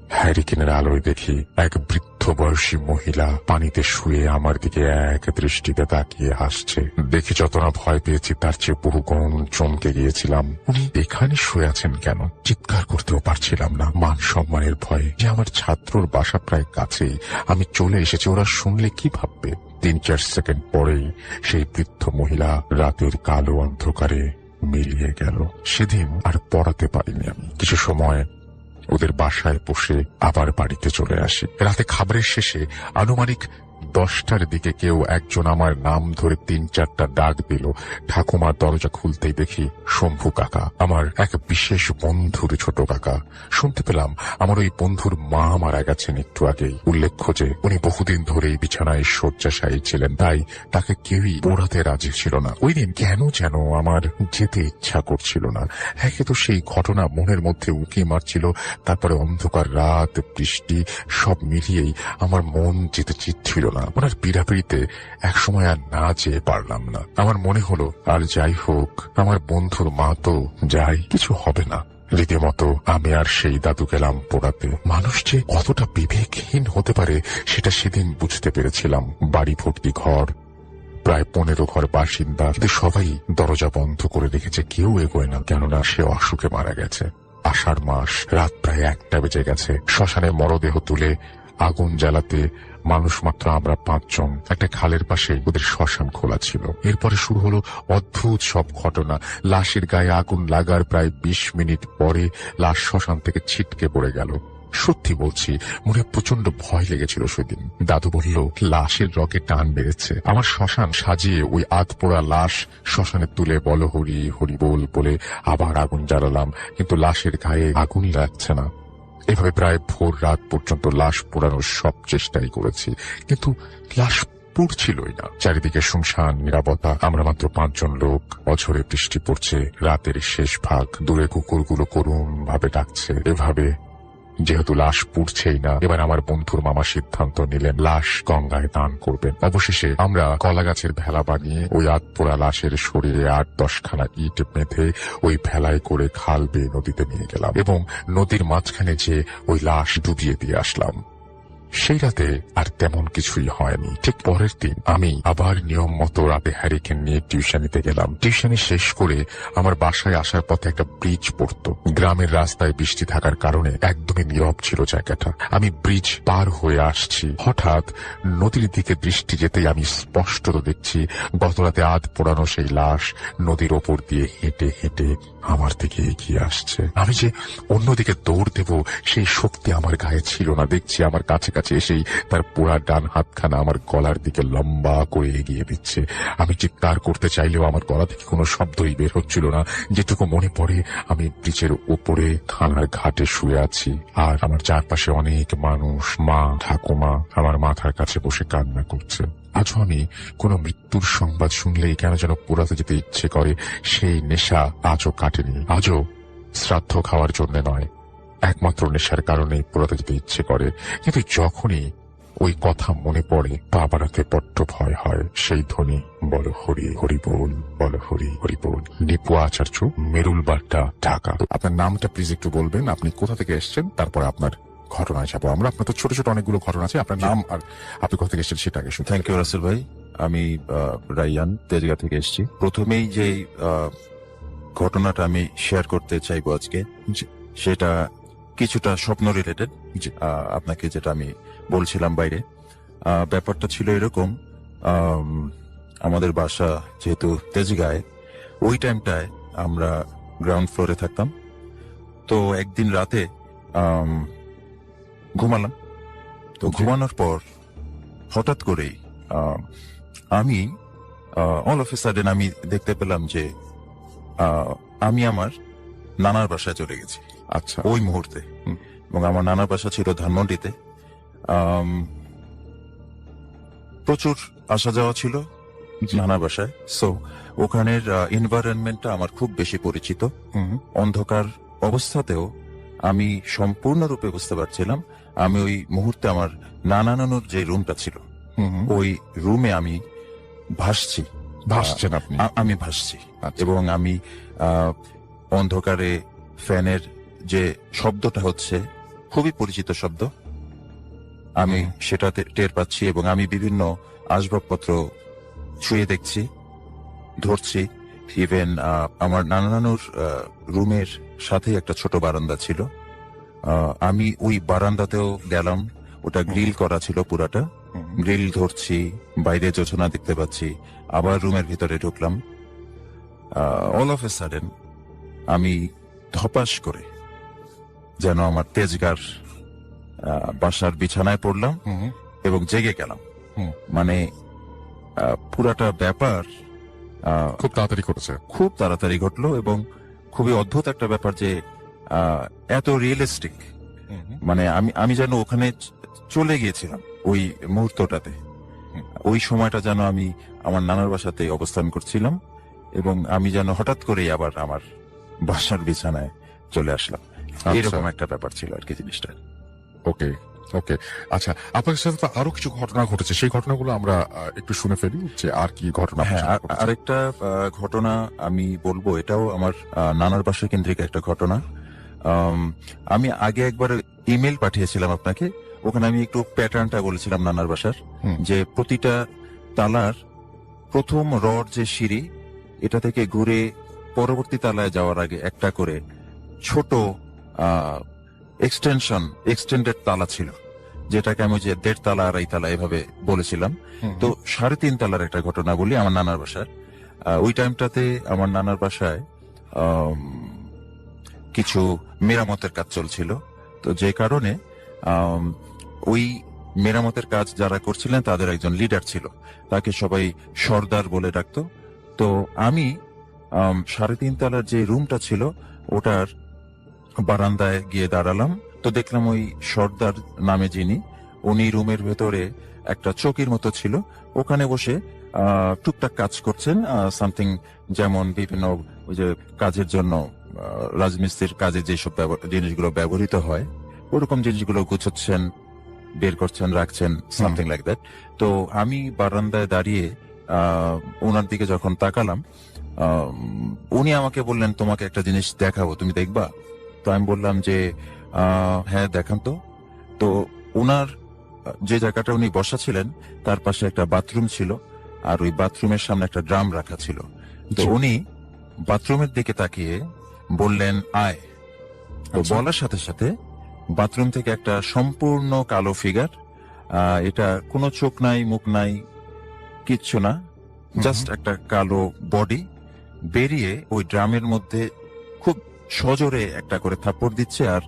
হ্যারিকেনের আলোয় দেখি এক বৃদ্ধ বয়সী মহিলা পানিতে শুয়ে আমার দিকে এক দৃষ্টিতে তাকিয়ে হাসছে। দেখে যত না ভয় পেয়েছি তার চেয়ে বহুগুণ চমকে গিয়েছিলাম। উনি এখানে শুয়ে আছেন কেন? চিৎকার করতেও পারছিলাম না, মান সম্মানের ভয়ে যে আমার ছাত্রর বাসা প্রায় কাছেই, আমি চলে এসেছি, ওরা শুনলে কি ভাববে। 3-4 সেকেন্ড পরেই সেই বৃদ্ধ মহিলা রাতের কালো অন্ধকারে মিলিয়ে গেল। সেদিন আর পড়াতে পারিনি আমি। কিছু সময় ওদের বাসায় বসে আবার বাড়িতে চলে আসি। রাতে খাবারের শেষে আনুমানিক 10টার দিকে কেউ একজন আমার নাম ধরে 3-4টা ডাক দিল। ঠাকুমার দরজা খুলতেই দেখি শম্ভু কাকা, আমার এক বিশেষ বন্ধুর ছোট কাকা। শুনতে পেলাম আমার ওই বন্ধুর মা মারা গেছেন একটু আগেই। উল্লেখ্য যে উনি বহুদিন ধরেই বিছানায় শয্যাশায়ী ছিলেন, তাই তাকে কেউই পোড়াতে রাজি ছিল না। ওই দিন কেন যেন আমার যেতে ইচ্ছা করছিল না। একে তো সেই ঘটনা মনের মধ্যে উঁকি মারছিল, তারপরে অন্ধকার রাত, বৃষ্টি, সব মিলিয়েই আমার মন যেতে চিচ্ছিল না। ওনার পীড়াপিড়িতে একসময় আর না যেয়ে পারলাম না। আমার মনে হলো আর যাই হোক, আমার বন্ধুর মা তো যাই, কিছু হবে না। রীতিমতো আমি আর সেই দাদু গেলাম পোড়াতে। মানুষ যে কতটা বিবেকহীন হতে পারে সেটা সেদিন বুঝতে পেরেছিলাম। বাড়ি ভর্তি ঘর, প্রায় 15 ঘর বাসিন্দা, কিন্তু সবাই দরজা বন্ধ করে রেখেছে, কেউ এগোয় না, কেননা সে অসুখে মারা গেছে। আষাঢ় মাস, রাত প্রায় 1টা বেজে গেছে। শ্মশানে মরদেহ তুলে আগুন জ্বালাতে মানুষ মাত্র আমরা 5 জন। একটা খালের পাশে ওদের শ্মশান খোলা ছিল। এরপরে শুরু হলো অদ্ভুত সব ঘটনা। লাশের গায়ে আগুন লাগার প্রায় 20 মিনিট পরে লাশ শ্মশান থেকে ছিটকে পড়ে গেল। সত্যি বলছি, মনে প্রচন্ড ভয় লেগেছিল সেদিন। দাদু বলল লাশের রগে টান বেড়েছে। আমার শ্মশান সাজিয়ে ওই আধপোড়া লাশ শ্মশানে তুলে বলো হরি হরি বল বলে আবার আগুন জ্বালালাম, কিন্তু লাশের গায়ে আগুনই লাগছে না। এভাবে প্রায় ভোর রাত পর্যন্ত লাশ পোড়ানোর সব চেষ্টাই করেছি, কিন্তু লাশ পুড়ছিলই না। চারিদিকে শুনশান নীরবতা। আমরা মাত্র 5 জন লোক। অঝরে বৃষ্টি পড়ছে। রাতের শেষ ভাগ। দূরে কুকুরগুলো করুণ ভাবে ডাকছে। এভাবে যেহেতু লাশ পুড়ছেই না, এবার আমার বন্ধুর মামা সিদ্ধান্ত নিলেন লাশ গঙ্গায় দান করবেন। অবশেষে আমরা কলা গাছের ভেলা বানিয়ে ওই আধপোড়া লাশের শরীরে 8-10 খানা ইট বেঁধে ওই ভেলায় করে খাল বেয়ে নদীতে নিয়ে গেলাম এবং নদীর মাঝখানে যে ওই লাশ ডুবিয়ে দিয়ে আসলাম। সেই রাতে আর তেমন কিছুই হয়নি। ঠিক পরের দিন আমি আবার নিয়ম মতো রাতে হ্যারিকেন নিয়ে টিউশনিতে গেলাম। টিউশনি শেষ করে আমার বাসায় আসার পথে একটা ব্রিজ পড়তো। গ্রামের রাস্তায় বৃষ্টি থাকার কারণে একদমই নীরব ছিল জায়গাটা। আমি ব্রিজ পার হয়ে আসছি, হঠাৎ নদীর দিকে দৃষ্টি যেতেই আমি স্পষ্টত দেখছি গতরাতে আধ পোড়ানো সেই লাশ নদীর ওপর দিয়ে হেঁটে হেঁটে আমার দিকে এগিয়ে আসছে। আমি যে অন্যদিকে দৌড় দেব সেই শক্তি আমার গায়ে ছিল না। দেখছি আমার কাছে কাছে এসেই তার পোড়া ডান হাতখানা আমার গলার দিকে লম্বা করে এগিয়ে দিচ্ছে। আমি চিৎকার করতে চাইলেও আমার গলা থেকে কোনো শব্দই বের হচ্ছিল না। যেটুকু মনে পড়ে, আমি ব্রিজের উপরে থানার ঘাটে শুয়ে আছি, আর আমার চারপাশে অনেক মানুষ, মা, ঠাকুমা আমার মাথার কাছে বসে কান্না করছে। আজও আমি কোনো মৃত্যুর সংবাদ শুনলেই কেন যেন পোড়াতে যেতে ইচ্ছে করে। সেই নেশা আজও কাটেনি। আজও শ্রাদ্ধ খাওয়ার জন্য নয়, একমাত্র নেশার কারণে পোড়াতে যেতে ইচ্ছে করে। কিন্তু যখনই ওই কথা মনে পড়ে, পা বাড়াতে বড্ড ভয় হয়। সেই ধ্বনি, বলো হরি হরি বল, বলো হরি হরি বল। নিপু আচার্য, মেরুল বাড্ডা, ঢাকা। আপনার নামটা প্লিজ একটু বলবেন, আপনি কোথা থেকে এসেছেন, তারপরে আপনার ঘটনায় যাবো আমরা। আপনার তো ছোট ছোট অনেকগুলো ঘটনা আছে, আপনার নাম আর আপনি কোথা থেকে এসেছেন সেটা আগে শুনুন। থ্যাংক ইউ রাসেল ভাই। আমি রাইয়ান, তেজগাঁ থেকে এসেছি। প্রথমেই যে ঘটনাটা আমি শেয়ার করতে চাইবো আজকে, সেটা কিছুটা স্বপ্ন রিলেটেড। আপনাকে যেটা আমি বলছিলাম বাইরে, ব্যাপারটা ছিল এরকম। আমাদের বাসা যেহেতু তেজগাঁয়, ওই টাইমটায় আমরা গ্রাউন্ড ফ্লোরে থাকতাম। তো একদিন রাতে ঘুমালাম। তো ঘুমানোর পর হঠাৎ করেই আমি অল অফ এ সাডেন আমি দেখতে পেলাম যে আমি আমার নানার বাসায় চলে গেছি। আচ্ছা। ওই মুহূর্তে। এবং আমার নানার বাসা ছিল ধানমন্ডিতে। প্রচুর আসা যাওয়া ছিল নানার বাসায়। সো ওখানের এনভায়রনমেন্টটা আমার খুব বেশি পরিচিত। অন্ধকার অবস্থাতেও আমি সম্পূর্ণরূপে বুঝতে পারছিলাম আমি ওই মুহূর্তে আমার নানা নানুর যে রুমটা ছিল, ওই রুমে আমি ভাসছি। ভাসছেন আপনি? আমি ভাসছি। আচ্ছা। এবং আমি অন্ধকারে ফ্যানের যে শব্দটা হচ্ছে, খুবই পরিচিত শব্দ। আমি সেটাতে টের পাচ্ছি এবং আমি বিভিন্ন আসবাবপত্র ছুঁয়ে দেখছি, ধরছি। ইভেন আমার নানুর রুমের সাথেই একটা ছোট বারান্দা ছিল। আমি ওই বারান্দাতেও গেলাম, ওটা গ্রিল করা ছিল পুরাটা। গ্রিল ধরছি, বাইরে যোজনা দেখতে পাচ্ছি, আবার রুমের ভিতরে ঢুকলাম। অল অফ এ সাডেন আমি ধপাস করে যেন আমার তেজগার বাসার বিছানায় পড়লাম এবং জেগে গেলাম। মানে পুরাটা ব্যাপার খুব তাড়াতাড়ি করেছে। খুব তাড়াতাড়ি ঘটলো এবং খুবই অদ্ভুত একটা ব্যাপার যে এত রিয়েলিস্টিক। মানে আমি যেন ওখানে চলে গিয়েছিলাম ওই মুহূর্তটাতে। ওই সময়টা যেন আমি আমার নানার বাসাতে অবস্থান করছিলাম এবং আমি যেন হঠাৎ করেই আবার আমার বাসার বিছানায় চলে আসলাম। এরকম একটা ব্যাপার ছিল আর কি জিনিসটা। ওকে ওকে, আচ্ছা, আপনার সাথে তো আরো কিছু ঘটনা ঘটেছে, সেই ঘটনাগুলো আমরা একটু শুনে ফেলি যে আর কি ঘটনা। হ্যাঁ, আরেকটা ঘটনা আমি বলবো, এটাও আমার নানার বাসা কেন্দ্রিক একটা ঘটনা। আমি আগে একবার ইমেল পাঠিয়েছিলাম আপনাকে, ওখানে আমি একটু প্যাটার্নটা বলেছিলাম নানার বাসার, যে প্রতিটা তালার প্রথম রড যে সিঁড়ি, এটা থেকে ঘুরে পরবর্তী তালায় যাওয়ার আগে একটা করে ছোট এক্সটেন্ডেড তালা ছিল, যেটাকে আমি যে 1.5 তালা 2.5 তালা এভাবে বলেছিলাম। তো 3.5 তালার একটা ঘটনা বলি আমার নানার বাসার। ওই টাইমটাতে আমার নানার বাসায় কিছু মেরামতের কাজ চলছিল। তো যে কারণে ওই মেরামতের কাজ যারা করছিলেন তাদের একজন লিডার ছিল, তাকে সবাই সর্দার বলে ডাকতো। তো আমি 3.5 তালার যে রুমটা ছিল ওটার বারান্দায় গিয়ে দাঁড়ালাম। তো দেখলাম ওই সর্দার নামে যিনি, উনি রুমের ভেতরে একটা চৌকির মতো ছিল, ওখানে বসে টুকটাক কাজ করছেন। সামথিং যেমন বিভিন্ন ওই যে কাজের জন্য রাজমিস্ত্রির কাজে যেসব জিনিসগুলো ব্যবহৃত হয় ওরকম জিনিসগুলো গুছাচ্ছেন, বের করছেন, রাখছেন, সামথিং লাইক দ্যাট। তো আমি বারান্দায় দাঁড়িয়ে ওনার দিকে যখন তাকালাম, উনি আমাকে বললেন, তোমাকে একটা জিনিস দেখাবো, তুমি দেখবা? তো আমি বললাম যে হ্যাঁ দেখান তো। তো ওনার যে জায়গাটা উনি বসা ছিলেন তার পাশে একটা বাথরুম ছিল, আর ওই বাথরুমের সামনে একটা ড্রাম রাখা ছিল। তো উনি বাথরুমের দিকে তাকিয়ে বললেন আয়। তো বলার সাথে সাথে বাথরুম থেকে একটা সম্পূর্ণ কালো ফিগার, এটা কোনো চোখ নাই, মুখ নাই, কিচ্ছু না, জাস্ট একটা কালো বডি বেরিয়ে ওই ড্রামের মধ্যে খুব সজোরে একটা করে থাপ্পড় দিচ্ছে, আর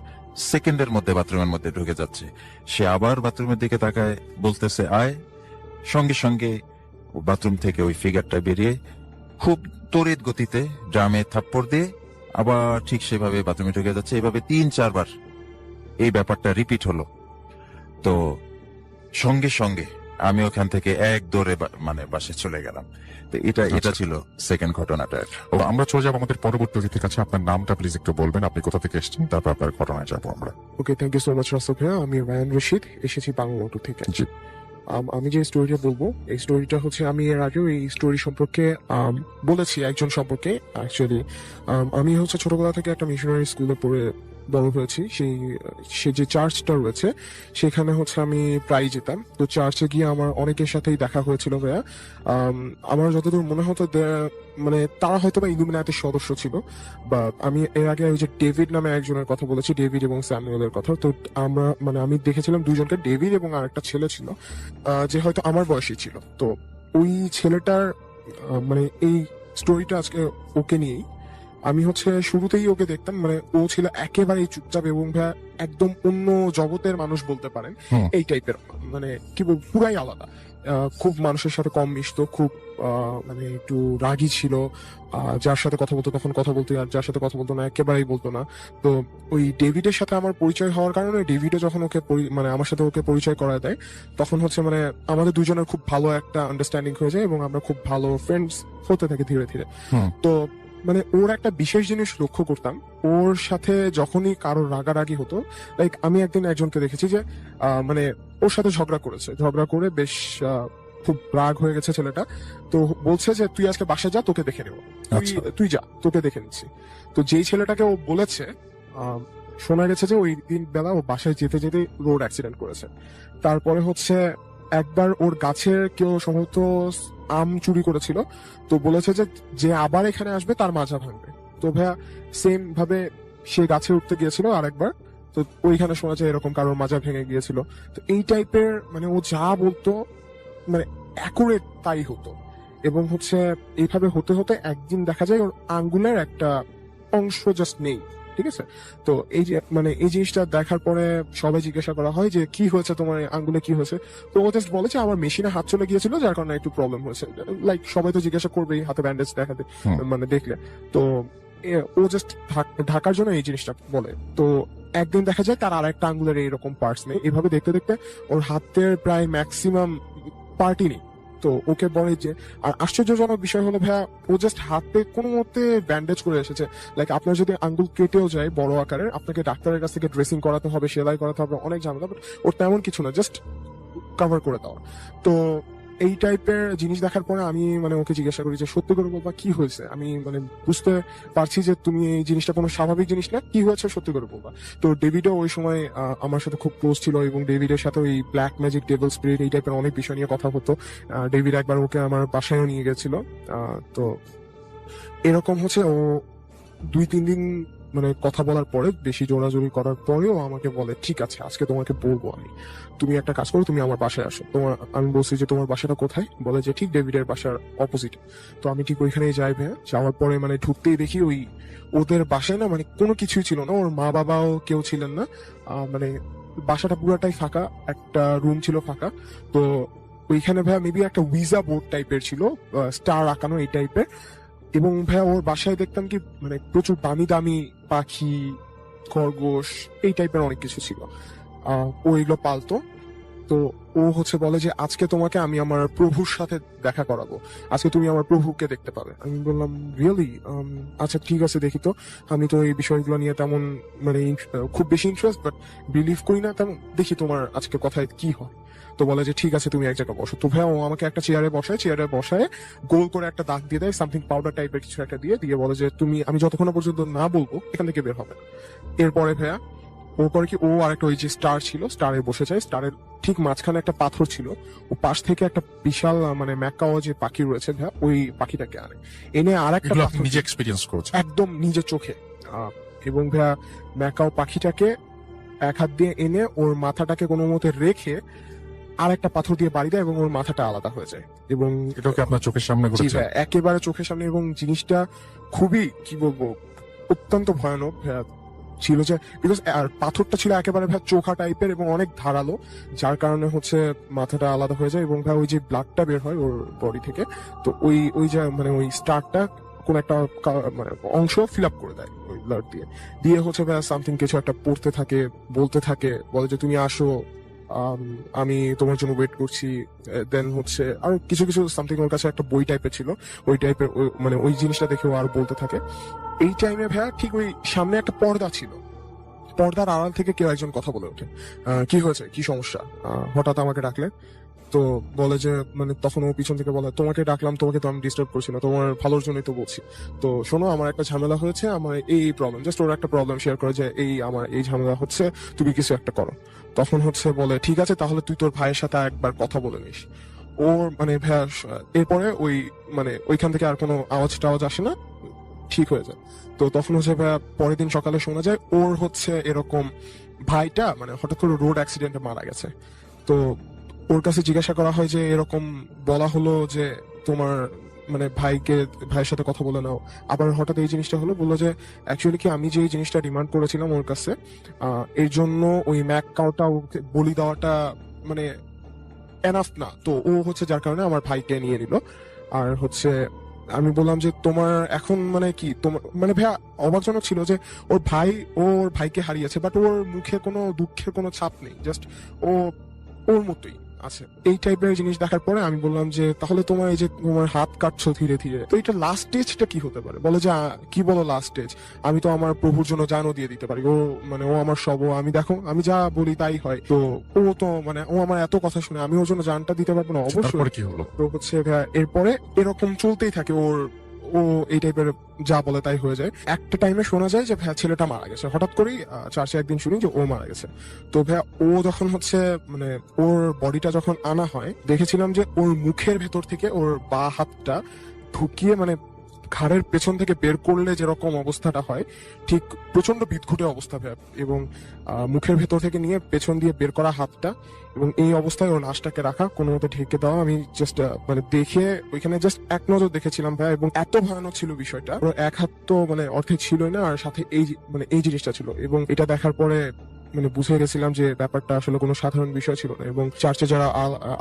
সেকেন্ডের মধ্যে বাথরুমের মধ্যে ঢুকে যাচ্ছে। সে আবার বাথরুমের দিকে তাকায়, বলতেছে আয়। সঙ্গে সঙ্গে বাথরুম থেকে ওই ফিগারটা বেরিয়ে খুব তড়িৎ গতিতে ড্রামে থাপ্পড় দিয়ে আবার ঠিক সেভাবে বাথরুমে ঢুকে যাচ্ছে। এভাবে 3-4 বার এই ব্যাপারটা রিপিট হলো। তো সঙ্গে সঙ্গে আমি ওখান থেকে এক দৌড়ে মানে বাসে চলে গেলাম। তো এটা ছিল সেকেন্ড ঘটনাটা। ও, আমরা চলে যাবো আমাদের পরবর্তী অতিথির কাছে। আপনার নামটা প্লিজ একটু বলবেন, আপনি কোথা থেকে এসেছেন, তারপর আপনার ঘটনায় যাবো আমরা। Okay, thank you so much Rasel ভাইয়া। আমি রায়ান রশিদ, এসেছি বাংলামোটর থেকে। জি। আমি যে স্টোরিটা বলবো, এই স্টোরিটা হচ্ছে আমি এর আগেও এই স্টোরি সম্পর্কে বলেছি একজন সম্পর্কে। অ্যাকচুয়ালি আমি হচ্ছে ছোটবেলা থেকে একটা মিশনারি স্কুলে পড়ে বড় হয়েছি। সে যে চার্চটা রয়েছে সেখানে হচ্ছে আমি প্রায় যেতাম। তো চার্চে গিয়ে আমার অনেকের সাথেই দেখা হয়েছিল ভাইয়া। আমার যতদূর মনে হতো মানে তারা হয়তো বা ইলুমিনাতির সদস্য ছিল। বা আমি এর আগে ওই যে ডেভিড নামে একজনের কথা বলেছি, ডেভিড এবং স্যামুয়েলের কথা। তো আমি দেখেছিলাম দুজনকে, ডেভিড এবং আরেকটা ছেলে ছিল যে হয়তো আমার বয়সী ছিল। তো ওই ছেলেটার মানে এই স্টোরিটা আজকে ওকে নিয়েই। আমি হচ্ছে শুরুতেই ওকে দেখতাম, মানে ও ছিল একেবারেই চুপচাপ এবং একদম অন্য জগতের মানুষ বলতে পারেন, এই টাইপের। মানে কি বলবো, পুরাই আলাদা। খুব মানুষের সাথে কম মিশতো, খুব মানে একটু রাগী ছিল। যার সাথে কথা বলতো তখন কথা বলতো, আর যার সাথে কথা বলতো না একেবারেই বলতো না। তো ওই ডেভিডের সাথে আমার পরিচয় হওয়ার কারণে ডেভিডও যখন ওকে মানে আমার সাথে ওকে পরিচয় করায় দেয়, তখন হচ্ছে মানে আমাদের দুজনের খুব ভালো একটা আন্ডারস্ট্যান্ডিং হয়ে যায় এবং আমরা খুব ভালো ফ্রেন্ডস হতে থাকি ধীরে ধীরে। তো মানে ওর একটা বিশেষ জিনিস লক্ষ্য করতাম, ওর সাথে যখনই কারোর রাগারাগি হতো, লাইক আমি একদিন একজনকে দেখেছি যে মানে ওর সাথে ঝগড়া করে বেশ খুব রাগ হয়ে গেছে ছেলেটা। তো বলছে যে তুই আজকে বাসায় যা, তোকে দেখে নেবো, তুই যা, তোকে দেখে নিচ্ছি। তো যেই ছেলেটাকে ও বলেছে শোনা গেছে যে ওই দিন বেলা ও বাসায় যেতে যেতে রোড অ্যাক্সিডেন্ট করেছে। তারপরে হচ্ছে একবার ওর গাছের কেউ সম্ভবত আম চুরি করেছিল, তো বলেছে যে যে আবার এখানে আসবে তার মাজা ভাঙবে। তো ভাইয়া সেম ভাবে সে গাছে উঠতে গিয়েছিল আরেকবার, তো ওইখানে শোনা যায় এরকম কারোর মাজা ভেঙে গিয়েছিল। তো এই টাইপের মানে ও যা বলতো মানে অ্যাকুরেট তাই হতো। এবং হচ্ছে এইভাবে হতে হতে একদিন দেখা যায় ওর আঙ্গুলের একটা অংশ জাস্ট নেই, ঠিক আছে। তো এই যে মানে এই জিনিসটা দেখার পরে সবাই জিজ্ঞাসা করা হয় যে কি হয়েছে তোমার এই আঙ্গুলে, কি হয়েছে। তো ও জাস্ট বলে যে আমার মেশিনে হাত চলে গিয়েছিল যার কারণে একটু প্রবলেম হয়েছে। লাইক সবাই তো জিজ্ঞাসা করবেই হাতে ব্যান্ডেজ দেখাতে হুম। মানে দেখলে। তো ও জাস্ট ঢাকার জন্য এই জিনিসটা বলে। তো একদিন দেখা যায় তার আর একটা আঙ্গুলের এইরকম পার্টস নেই। এভাবে দেখতে দেখতে ওর হাতের প্রায় ম্যাক্সিমাম পার্টই নেই। তো ওকে বলে যে, আর আশ্চর্যজনক বিষয় হলো ভাইয়া ও জাস্ট হাতে কোনো মতে ব্যান্ডেজ করে এসেছে। লাইক আপনার যদি আঙ্গুল কেটেও যায় বড় আকারের, আপনাকে ডাক্তারের কাছ থেকে ড্রেসিং করাতে হবে, সেলাই করাতে হবে, অনেক ঝামেলা, বাট ওর তেমন কিছু না, জাস্ট কভার করে দেওয়া। তো এই টাইপের জিনিস দেখার পরে আমি মানে ওকে জিজ্ঞাসা করি যে সত্যি করে বলবা কি হয়েছে, আমি মানে বুঝতে পারছি যে তুমি এই জিনিসটা কোনো স্বাভাবিক জিনিস না, কি হয়েছে সত্যি করে বলবা। তো ডেভিডও ওই সময় আমার সাথে খুব ক্লোজ ছিল এবং ডেভিডের সাথে ওই ব্ল্যাক ম্যাজিক, ডেভিল স্পিরিট এই টাইপের অনেক বিষয় নিয়ে কথা হতো। ডেভিড একবার ওকে আমার বাসায়ও নিয়ে গেছিল। তো এরকম হচ্ছে ও 2-3 দিন মানে কথা বলার পরে, বেশি জোরাজোরি করার পরেও আমাকে বলে ঠিক আছে আজকে তোমাকে বলবো আমি, তুমি একটা কাজ করো, তুমি আমার বাসায় আসো। আমি বলছি যে তোমার বাসাটা কোথায়, বলে যে ঠিক ডেভিডের বাসার অপোজিট। তো আমি ঠিক ওইখানেই যাই ভাইয়া। যাওয়ার পরে মানে ঢুকতেই দেখি ওই ওদের বাসায় না মানে কোনো কিছুই ছিল না, ওর মা বাবাও কেউ ছিলেন না। মানে বাসাটা পুরাটাই ফাঁকা, একটা রুম ছিল ফাঁকা। তো ওইখানে ভাইয়া মেবি একটা উইজা বোর্ড টাইপের ছিল, স্টার আঁকানো এই টাইপের। এবং ভাইয়া ওর বাসায় দেখতাম কি মানে প্রচুর দামি দামি পাখি, খরগোশ এই টাইপের অনেক কিছু ছিল। ও এগুলো পালতো। তো ও হচ্ছে বলে যে আজকে তোমাকে আমি আমার প্রভুর সাথে দেখা করাবো, আজকে তুমি আমার প্রভুকে দেখতে পাবে। আমি বললাম রিয়েলি, আচ্ছা ঠিক আছে দেখি। তো আমি তো এই বিষয়গুলো নিয়ে তেমন মানে খুব বেশি ইন্টারেস্ট বাট বিলিভ করি না তেমন, দেখি তোমার আজকে কথায় কি হয়। তো বলে যে ঠিক আছে তুমি এক জায়গায় বসো। তো ভাইয়া ও আমাকে একটা চেয়ারে বসায় গোল করে একটা দাগ দিয়ে দেয়, সামথিং পাউডার টাইপের কিছু একটা দিয়ে বলে যে তুমি, আমি যতক্ষণ না পর্যন্ত না বলবো এখান থেকে বের হবে না। এরপরে ভাইয়া ও করে কি, ও আর একটা ওই যে স্টার ছিল, স্টারে বসে যায়, স্টারের ঠিক মাঝখানে একটা পাথর ছিল, ও পাশ থেকে একটা বিশাল মানে ম্যাকাও যে পাখি রয়েছে ভাইয়া, ওই পাখিটাকে এনে আর একটা এগুলো আপনি নিজে এক্সপিরিয়েন্স করেছেন? একদম নিজের চোখে। এবং ভাইয়া ম্যাকাও পাখিটাকে এক হাত দিয়ে এনে ওর মাথাটাকে কোনো মতে রেখে আর একটা পাথর দিয়ে বাড়ি দেয় এবং ওর মাথাটা আলাদা হয়ে যায়। এবং এটাকে আপনার চোখের সামনে জি ঘটেছে? ভাইয়া, একেবারে চোখের সামনে। এবং জিনিসটা খুবই কি বলবো অত্যন্ত ভয়ানক ভাইয়া ছিল, যে বিকজ আর পাথরটা ছিল একেবারে ভাই চোখা টাইপের এবং অনেক ধারালো, যার কারণে হচ্ছে মাথাটা আলাদা হয়ে যায়। এবং ভাই ওই যে ব্লাডটা বের হয় ওর বডি থেকে, তো ওই যে মানে ওই স্টারটা কোন একটা মানে অংশ ফিল আপ করে দেয় ওই ব্লাড দিয়ে হচ্ছে ভাই সামথিং কিছু একটা পড়তে থাকে, বলতে থাকে, বলে যে তুমি আসো, আমি তোমার জন্য ওয়েট করছি। দেন হচ্ছে আর কিছু কিছু সামথিং, ওর কাছে একটা বই টাইপের ছিল, ওই টাইপের মানে ওই জিনিসটা দেখে ও আর বলতে থাকে। এই টাইমে ভাইয়া ঠিক ওই সামনে একটা পর্দা ছিল, পর্দার আড়াল থেকে কেউ একজন কথা বলে ওঠে, কি হয়েছে, কি সমস্যা, হঠাৎ আমাকে ডাকলে। তো বলে যে মানে তখন ও পিছন থেকে বলে তোমাকে ডাকলাম, তোমাকে তো আমি ডিস্টার্ব করছি না, তোমার ভালোর জন্যই তো বলছি। তো শোনো আমার একটা ঝামেলা হয়েছে, আমার এই প্রবলেম, জাস্ট ওর একটা প্রবলেম শেয়ার করে যে আমার এই ঝামেলা হচ্ছে, তুমি কিছু একটা করো। তখন হচ্ছে বলে ঠিক আছে তাহলে তুই তোর ভাইয়ের সাথে একবার কথা বলে নিস। ওর মানে ভাইয়া এরপরে ওই মানে ওইখান থেকে আর কোনো আওয়াজ টাওয়াজ আসে না, ঠিক হয়ে যায়। তো তখন হচ্ছে ভাইয়া পরের দিন সকালে শোনা যায় ওর হচ্ছে এরকম ভাইটা মানে হঠাৎ করে রোড অ্যাক্সিডেন্টে মারা গেছে। তো ওর কাছে জিজ্ঞাসা করা হয় যে এরকম বলা হলো যে তোমার মানে ভাইয়ের সাথে কথা বলে নাও, আবার হঠাৎ এই জিনিসটা হলো, বললো যে অ্যাকচুয়ালি কি আমি যে এই জিনিসটা ডিমান্ড করেছিলাম ওর কাছে, এর জন্য ওই ম্যাক কাউটা ওকে বলি দেওয়াটা মানে এনাফ না, তো ও হচ্ছে যার কারণে আমার ভাইকে নিয়ে নিল। আর হচ্ছে আমি বললাম যে তোমার এখন মানে কি, তোমার মানে ভাইয়া অবাকজনক ছিল যে ওর ভাইকে হারিয়েছে, বাট ওর মুখে কোনো দুঃখের কোনো ছাপ নেই, জাস্ট ওর মতোই আছে। এই টাইপের জিনিস দেখার পরে আমি বললাম যে তাহলে তোমার এই যে তোমার হাত কাটছো ধীরে ধীরে, তো এটা লাস্ট স্টেজটা কি হতে পারে? বলে যে কি বলো লাস্ট স্টেজ, আমি তো আমার প্রভুর জন্য জানও দিয়ে দিতে পারি, ও মানে ও আমার সব, আমি দেখো আমি যা বলি তাই হয়। তো ও তো মানে ও আমার এত কথা শুনে আমি ওর জন্য জানটা দিতে পারবো না? তারপরে অবশ্যই। কি হলো? তো হচ্ছে এরপরে এরকম চলতেই থাকে, ও এই টাইপের যা বলে তাই হয়ে যায়। একটা টাইমে শোনা যায় যে ভাইয়া ছেলেটা মারা গেছে, হঠাৎ করেই চার্চে একদিন শুনি যে ও মারা গেছে। তো ভাইয়া ও যখন হচ্ছে মানে ওর বডিটা যখন আনা হয়, দেখেছিলাম যে ওর মুখের ভেতর থেকে ওর বা হাতটা ঢুকিয়ে মানে ঘাড়ের পেছন থেকে বের করলে যেরকম অবস্থাটা হয় ঠিক প্রচন্ড বিদঘুটে অবস্থা ভাইয়া। এবং মুখের ভেতর থেকে নিয়ে পেছন দিয়ে বের করা হাতটা এবং এই অবস্থায় ওর লাশটাকে রাখা, কোনো মতে ঢেকে দেওয়া। আমি জাস্ট মানে দেখে ওইখানে জাস্ট এক নজর দেখেছিলাম ভাই, এবং এত ভয়ানক ছিল বিষয়টা। ওর এক হাত তো মানে অর্ধেক ছিলই না, আর সাথে মানে এই জিনিসটা ছিল। এবং এটা দেখার পরে মানে বুঝে গেছিলাম যে ব্যাপারটা আসলে কোনো সাধারণ বিষয় ছিল না। এবং চার্চে যারা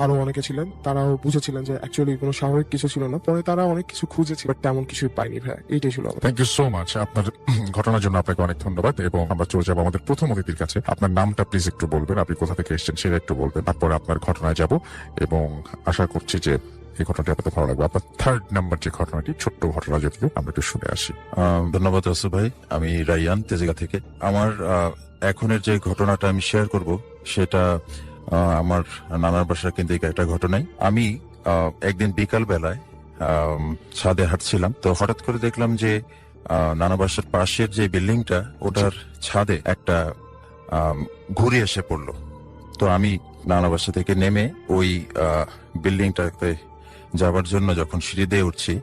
আরো অনেকে ছিলেন তারাও বুঝেছিলেন যে অ্যাকচুয়ালি কোনো স্বাভাবিক কিছু ছিল না। পরে তারা অনেক কিছু খুঁজেছে, বাট তেমন কিছুই পাইনি ভাই। এইটাই ছিল আমার। থ্যাংক ইউ সো মাচ আপনার ঘটনার জন্য। আপনাকে অনেক ধন্যবাদ। এবং আমরা চলে যাবো আমাদের প্রথম অতিথির কাছে। আপনার নামটা প্লিজ একটু বলবেন, আপনি কোথা থেকে এসেছেন সেটা একটু বলবেন, তারপরে আপনার ঘটনায় যাব। এবং আশা করছি যে এই ঘটনাটি আপনাদের ভালো লাগবে। আপনার 3rd নাম্বার যে ঘটনাটি, ছোট্ট ঘটনা যদিও, আমরা একটু শুনে আসি। ধন্যবাদ আসু ভাই। আমি রাইয়ান তেজগা থেকে। আমার এখনের যে ঘটনাটা আমি শেয়ার করব সেটা আমার নানার বাসার কিন্তু একটা ঘটনাই। আমি একদিন বিকাল বেলায় ছাদে হাঁটছিলাম, তো হঠাৎ করে দেখলাম যে নানা বাসার পাশের যে বিল্ডিংটা ওটার ছাদে একটা ঘুড়ি এসে পড়লো। তো আমি নানা বাসা থেকে নেমে ওই বিল্ডিংটাতে যাবার জন্য যখন সিঁড়ি দিয়ে উঠছি,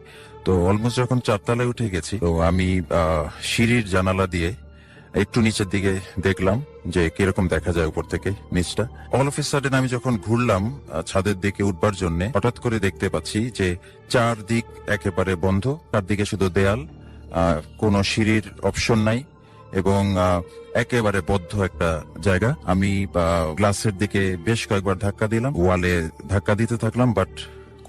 তো অলমোস্ট যখন 4 তলায় উঠে গেছি, তো আমি সিঁড়ির জানালা দিয়ে একটু নিচের দিকে দেখলাম যে কিরকম দেখা যায় উপর থেকে নিচটা। অল অফ এ সাডেন আমি যখন ঘুরলাম ছাদের দিকে উঠবার জন্য, হঠাৎ করে দেখতে পাচ্ছি যে চারদিক একেবারে বন্ধ, চারদিকে শুধু দেয়াল, কোনো সিঁড়ির অপশন নাই এবং একেবারে বদ্ধ একটা জায়গা। আমি গ্লাসের দিকে বেশ কয়েকবার ধাক্কা দিলাম, ওয়ালে ধাক্কা দিতে থাকলাম, বাট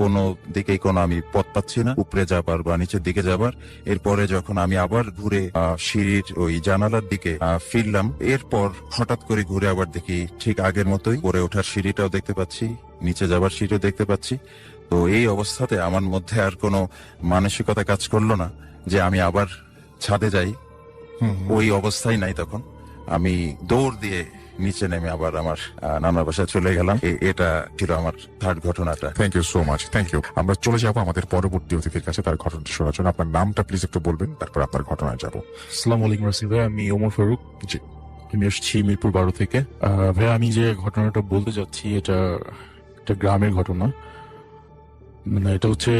কোনো দিকেই কোনো আমি পথ পাচ্ছি না উপরে যাবার বা নিচের দিকে যাবার। এরপরে যখন আমি আবার ঘুরে সিঁড়ির ওই জানালার দিকে ফিরলাম, এরপর হঠাৎ করে ঘুরে আবার দেখি ঠিক আগের মতোই উপরে ওঠার সিঁড়িটাও দেখতে পাচ্ছি, নিচে যাবার সিঁড়িও দেখতে পাচ্ছি। তো এই অবস্থাতে আমার মধ্যে আর কোনো মানসিকতা কাজ করলো না যে আমি আবার ছাদে যাই। ওই অবস্থায় নাই তখন। আমি দৌড় দিয়ে নিচে নেমে আবার আমার নানার বাসায় চলে গেলাম। এটা ছিল আমার 3rd ঘটনাটা। Thank you so much, thank you. আমরা চলে যাবো আমাদের পরবর্তী অতিথির কাছে তার ঘটনাটি শোনার জন্য। আপনার নামটা প্লিজ একটু বলবেন, তারপর আপনার ঘটনায় যাব। আসসালামু আলাইকুম রাসিল ভাই, আমি ওমর ফারুক। জি। আমি এসেছি মিরপুর 12 থেকে। ভাই আমি যে ঘটনাটা বলতে যাচ্ছি এটা একটা গ্রামের ঘটনা। মানে এটা হচ্ছে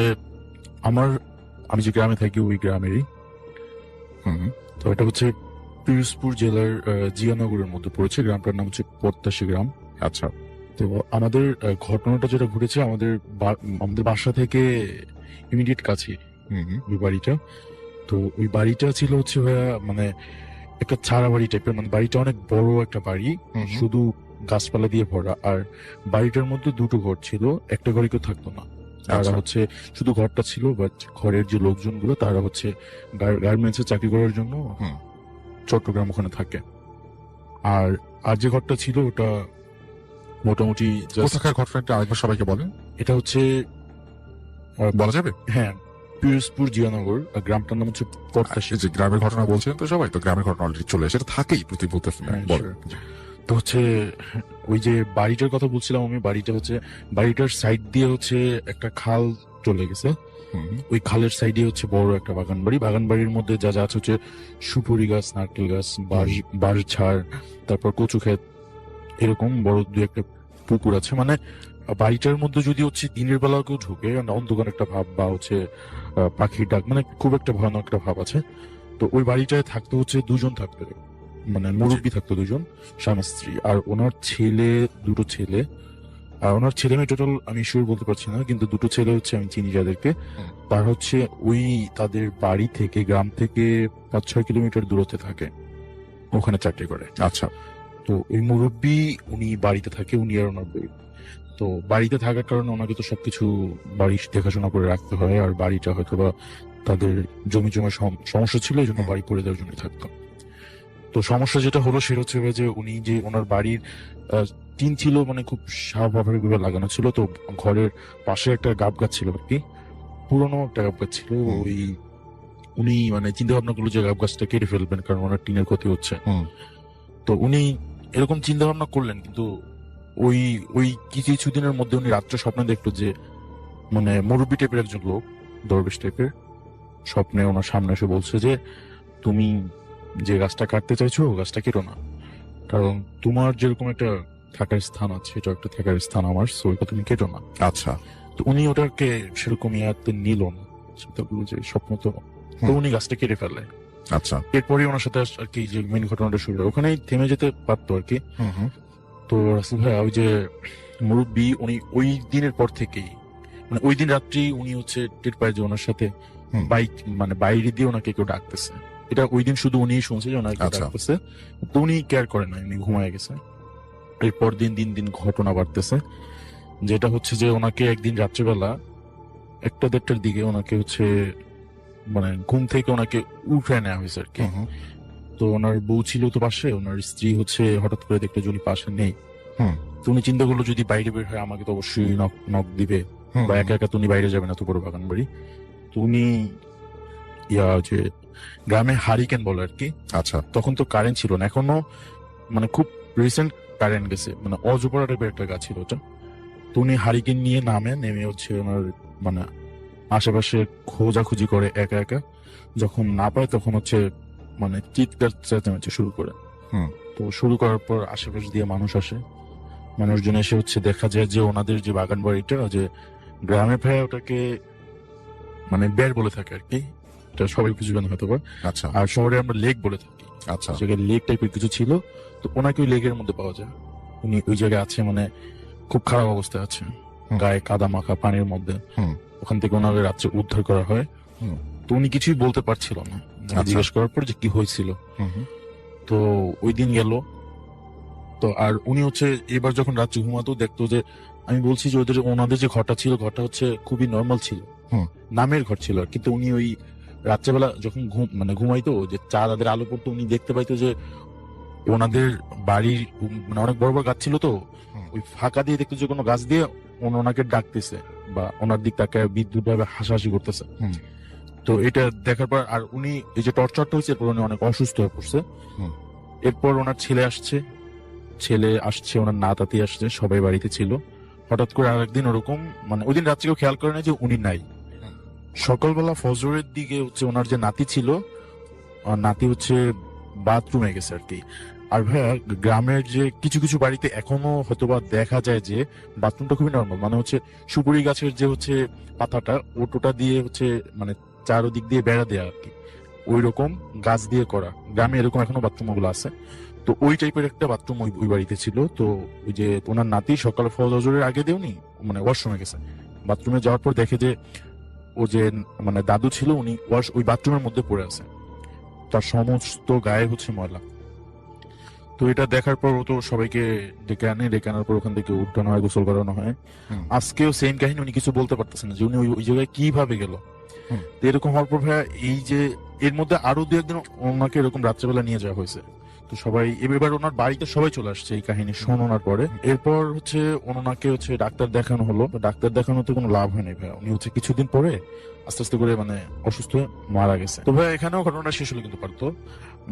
আমি যে গ্রামে থাকি ওই গ্রামেরই। তো এটা হচ্ছে পিরোজপুর জেলার জিয়ানগরের মধ্যে পড়েছে। গ্রামটার নাম হচ্ছে পদ্মাশী গ্রাম। আচ্ছা। তো আমাদের ঘটনাটা যেটা ঘটেছে আমাদের বাসা থেকে ইমিডিয়েট কাছে ওই বাড়িটা। তো ওই বাড়িটা ছিল হচ্ছে ভাইয়া মানে একটা ছাড়া বাড়ি টাইপের, মানে বাড়িটা অনেক বড় একটা বাড়ি, শুধু গাছপালা দিয়ে ভরা। আর বাড়িটার মধ্যে 2টো ঘর ছিল, একটা ঘরে কেউ থাকতো না। তারা হচ্ছে শুধু ঘরটা ছিল, বাট ঘরের যে লোকজন গুলো তারা হচ্ছে গার্মেন্টসে চাকরি করার জন্য চট্টগ্রাম ওখানে থাকে। আর যে ঘরটা ছিল ওটা মোটামুটি কোথাকার ঘটনাটা আরেকবার সবাইকে বলেন। এটা হচ্ছে বলা যাবে? হ্যাঁ, পিরোজপুর জিয়ানগর। গ্রামটার নাম হচ্ছে পদ্মাশী। যে গ্রামের ঘটনা বলছেন তো সবাই, তো গ্রামের ঘটনা অলরেডি চলে এসে থাকেই প্রতি বলতে বলেন। তো হচ্ছে ওই যে বাড়িটার কথা বলছিলাম আমি, বাড়িটার সাইড দিয়ে হচ্ছে একটা খাল চলে গেছে। ওই খালের সাইডে হচ্ছে বড় একটা বাগান বাড়ির মধ্যে যা যা আছে হচ্ছে সুপুরি গাছ, নারকেল গাছ, বাঁশ ঝাড়, তারপর কচু ক্ষেত, এরকম বড় 2-1টা পুকুর আছে। মানে বাড়িটার মধ্যে যদি হচ্ছে দিনের বেলা কেউ ঢুকে, অন্ধকার একটা ভাব বা হচ্ছে পাখির ডাক, মানে খুব একটা ভয়ানক একটা ভাব আছে। তো ওই বাড়িটায় থাকতো হচ্ছে 2জন থাকতো, মানে মুরব্বী থাকতো 2জন, স্বামী স্ত্রী। আর ওনার 2টো ছেলে। আর ওনার ছেলে মেয়ে টোটাল আমি শিওর বলতে পারছি না, কিন্তু 2টো ছেলে হচ্ছে আমি চিনি যাদেরকে। তার হচ্ছে ওই তাদের বাড়ি থেকে, গ্রাম থেকে 5-6 কিলোমিটার দূরত্বে থাকে, ওখানে চাকরি করে। আচ্ছা। তো ওই মুরব্বী উনি বাড়িতে থাকে, উনি আর ওনার বই। তো বাড়িতে থাকার কারণে ওনাকে তো সবকিছু বাড়ি দেখাশোনা করে রাখতে হয়। আর বাড়িটা হয়তো বা তাদের জমি জমার সমস্যা ছিল, এই জন্য বাড়ি করে দেওয়ার জন্য থাকতো। তো সমস্যা যেটা হলো সেটা হচ্ছে যে উনি যে ওনার বাড়ির টিন ছিল মানে খুব স্বাভাবিকভাবে লাগানো ছিল। তো ঘরের পাশে একটা গাব গাছ ছিল আর কি, পুরোনো একটা গাব গাছ ছিল। ওই উনি মানে চিন্তা ভাবনা করলো যে গাব গাছটা কেটে ফেলবেন, কারণ ওনার টিনের ক্ষতি হচ্ছে। তো উনি এরকম চিন্তা ভাবনা করলেন, কিন্তু ওই কিছুদিনের মধ্যে উনি রাত্রে স্বপ্নে দেখলো যে মানে মুরব্বী টাইপের একজন লোক, দরবেশ টাইপের, স্বপ্নে ওনার সামনে এসে বলছে যে তুমি যে গাছটা কাটতে চাইছো ও গাছটা কেটো না, কারণ তোমার যেরকম একটা থাকার স্থান আছে, এটা একটা থাকার স্থান আমার, সো এটা তুমি কেটো না। আচ্ছা। তো উনি ওটাকে সেরকম ইয়াতে নিল না, সেটা বললো যে স্বপ্ন তো, তো উনি গাছটা কেটে ফেলে। আচ্ছা। এরপরই ওনার সাথে আর কি যে মেন ঘটনাটা শুরু হয়, ওখানেই থেমে যেতে পারতো আর কি। হুম হুম। তো রাসেল ভাইয়া ওই যে মুরব্বী, উনি ওই দিনের পর থেকেই মানে ওই দিন রাত্রি উনি হচ্ছে টের পায় যে ওনার সাথে হুম। বাইক মানে বাইরে দিয়ে ওনাকে কেউ ডাকতেছে। এটা ওই দিন শুধু উনি শুনছে যে ওনাকে আচ্ছা। ডাকতেছে, তো উনি কেয়ার করে না, উনি ঘুমায় গেছে। এরপর দিন দিন দিন ঘটনা বাড়তেছে, যেটা হচ্ছে যে ওনাকে একদিন রাত্রেবেলা 1টা-1:30টার দিকে ওনাকে হচ্ছে মানে ঘুম থেকে ওনাকে উঠে নেওয়া হয়েছে আর কি। হুম হুম। তো ওনার বউ ছিল তো পাশে, ওনার স্ত্রী হচ্ছে হঠাৎ করে দেখলো যে উনি পাশে নেই। হুম। তো উনি চিন্তা করলো যদি বাইরে বের হয় আমাকে তো অবশ্যই নক নক দিবে, হুম বা একা একা তো উনি বাইরে যাবে না, তো বড় বাগান বাড়ি। তো উনি যে গ্রামে হারিকেন বলে আর কি, আচ্ছা। তখন তো কারেন্ট ছিল না, এখনো মানে খুব রিসেন্ট কারেন্ট গেছে, মানে অজপরা টাইপের একটা গাছ ছিল ওটা। তো উনি হারিকেন নিয়ে নেমে হচ্ছে ওনার মানে আশেপাশে খোঁজাখুঁজি করে একা একা, যখন না পায় তখন হচ্ছে মানে চিৎকার চেঁচামেচি শুরু করে। হুম। তো শুরু করার পর আশেপাশ দিয়ে মানুষ আসে, মানুষজন এসে হচ্ছে দেখা যায় যে ওনাদের যে বাগান বাড়িটা, যে গ্রামে ভাই ওটাকে মানে বের বলে থাকে আর কি, এটা সবাই বুঝবেন হয়তো বা, আচ্ছা। আর শহরে আমরা লেক বলে থাকি। আচ্ছা। জায়গায় লেক টাইপের কিছু ছিল, তো ওনাকে ওই লেকের মধ্যে পাওয়া যায়। উনি ওই জায়গায় আছে, মানে খুব খারাপ অবস্থায় আছে, হুম। গায়ে কাদা মাখা পানির মধ্যে। হুম। ওখান থেকে ওনাকে রাত্রে উদ্ধার করা হয়। হুম। তো উনি কিছুই বলতে পারছিল না, আচ্ছা। জিজ্ঞেস করার পর যে কি হয়েছিল। হুম হুম। তো ওই দিন গেল। তো আর উনি হচ্ছে এবার যখন রাত্রে ঘুমাতো দেখতো যে, আমি বলছি যে ওনাদের যে ঘরটা ছিল, ঘরটা হচ্ছে খুবই নর্মাল ছিল, হুম। নামের ঘর ছিল, কিন্তু উনি ওই রাত্রেবেলা যখন ঘুমাইতো, যে চাঁদের আলো পড়তো, উনি দেখতে পাইতো যে ওনাদের বাড়ির মানে অনেক বড় বড় গাছ ছিল, তো হুম। ওই ফাঁকা দিয়ে দেখতো যে কোনো গাছ দিয়ে ওনাকে ডাকতেছে বা ওনার দিক তাকায় বিদ্যুৎ ভাবে হাসাহাসি করতেছে। হুম। তো এটা দেখার পর আর উনি এই যে টর্চারটা হয়েছে, এরপর উনি অনেক অসুস্থ হয়ে পড়ছে। হুম। এরপর ওনার ছেলে আসছে, ওনার নাতাতি আসছে, সবাই বাড়িতে ছিল। হঠাৎ করে আরেকদিন ওরকম মানে ওই দিন রাত্রে কেউ খেয়াল করে না যে উনি নাই। সকালবেলা ফজরের দিকে হচ্ছে ওনার যে নাতি ছিল, নাতি হচ্ছে বাথরুমে গেছে আর কি। আর ভাইয়া গ্রামের যে কিছু কিছু বাড়িতে এখনো হয়তোবা দেখা যায় যে বাথরুমটা খুবই নর্মাল, মানে হচ্ছে সুপুরি গাছের যে হচ্ছে পাতাটা ওটা দিয়ে হচ্ছে মানে চারোদিক দিয়ে বেড়া দেয়া আর কি, ওই রকম গাছ দিয়ে করা। গ্রামে এরকম এখনো বাথরুম গুলো আছে। তো ওই টাইপের একটা বাথরুম ওই বাড়িতে ছিল। তো ওই যে ওনার নাতি সকাল ফজরের আগে দেউনি মানে ওয়াশরুমে গেছে, বাথরুমে যাওয়ার পর দেখে যে ও যে মানে দাদু ছিল উনি ওই বাথরুমের মধ্যে পড়ে আছে, তার সমস্ত গায়ে হচ্ছে ময়লা। তো এটা দেখার পর ও তো সবাইকে ডেকে আনার পর ওখান থেকে উঠানো হয়, গোসল করানো হয়। হুম। আজকেও সেম কাহিনী, উনি কিছু বলতে পারতেছেন না যে উনি ওই জায়গায় কিভাবে গেল। হুম। তো এরকম হওয়ার পর ভাইয়া এই যে এর মধ্যে আরো দু একদিন ওনাকে এরকম রাত্রেবেলা নিয়ে যাওয়া হয়েছে। তো সবাই এবার ওনার বাড়িতে সবাই চলে আসছে এই কাহিনী শোনার পরে। এরপর হচ্ছে ওনাকে হচ্ছে ডাক্তার দেখানো হলো, তো ডাক্তার দেখানোতে কোনো লাভ হয়নি ভাইয়া, উনি হচ্ছে কিছুদিন পরে আস্তে আস্তে করে মানে অসুস্থ হয়ে মারা গেছে। তো ভাই এখানেও ঘটনা শেষ হলে কিন্তু পারতো,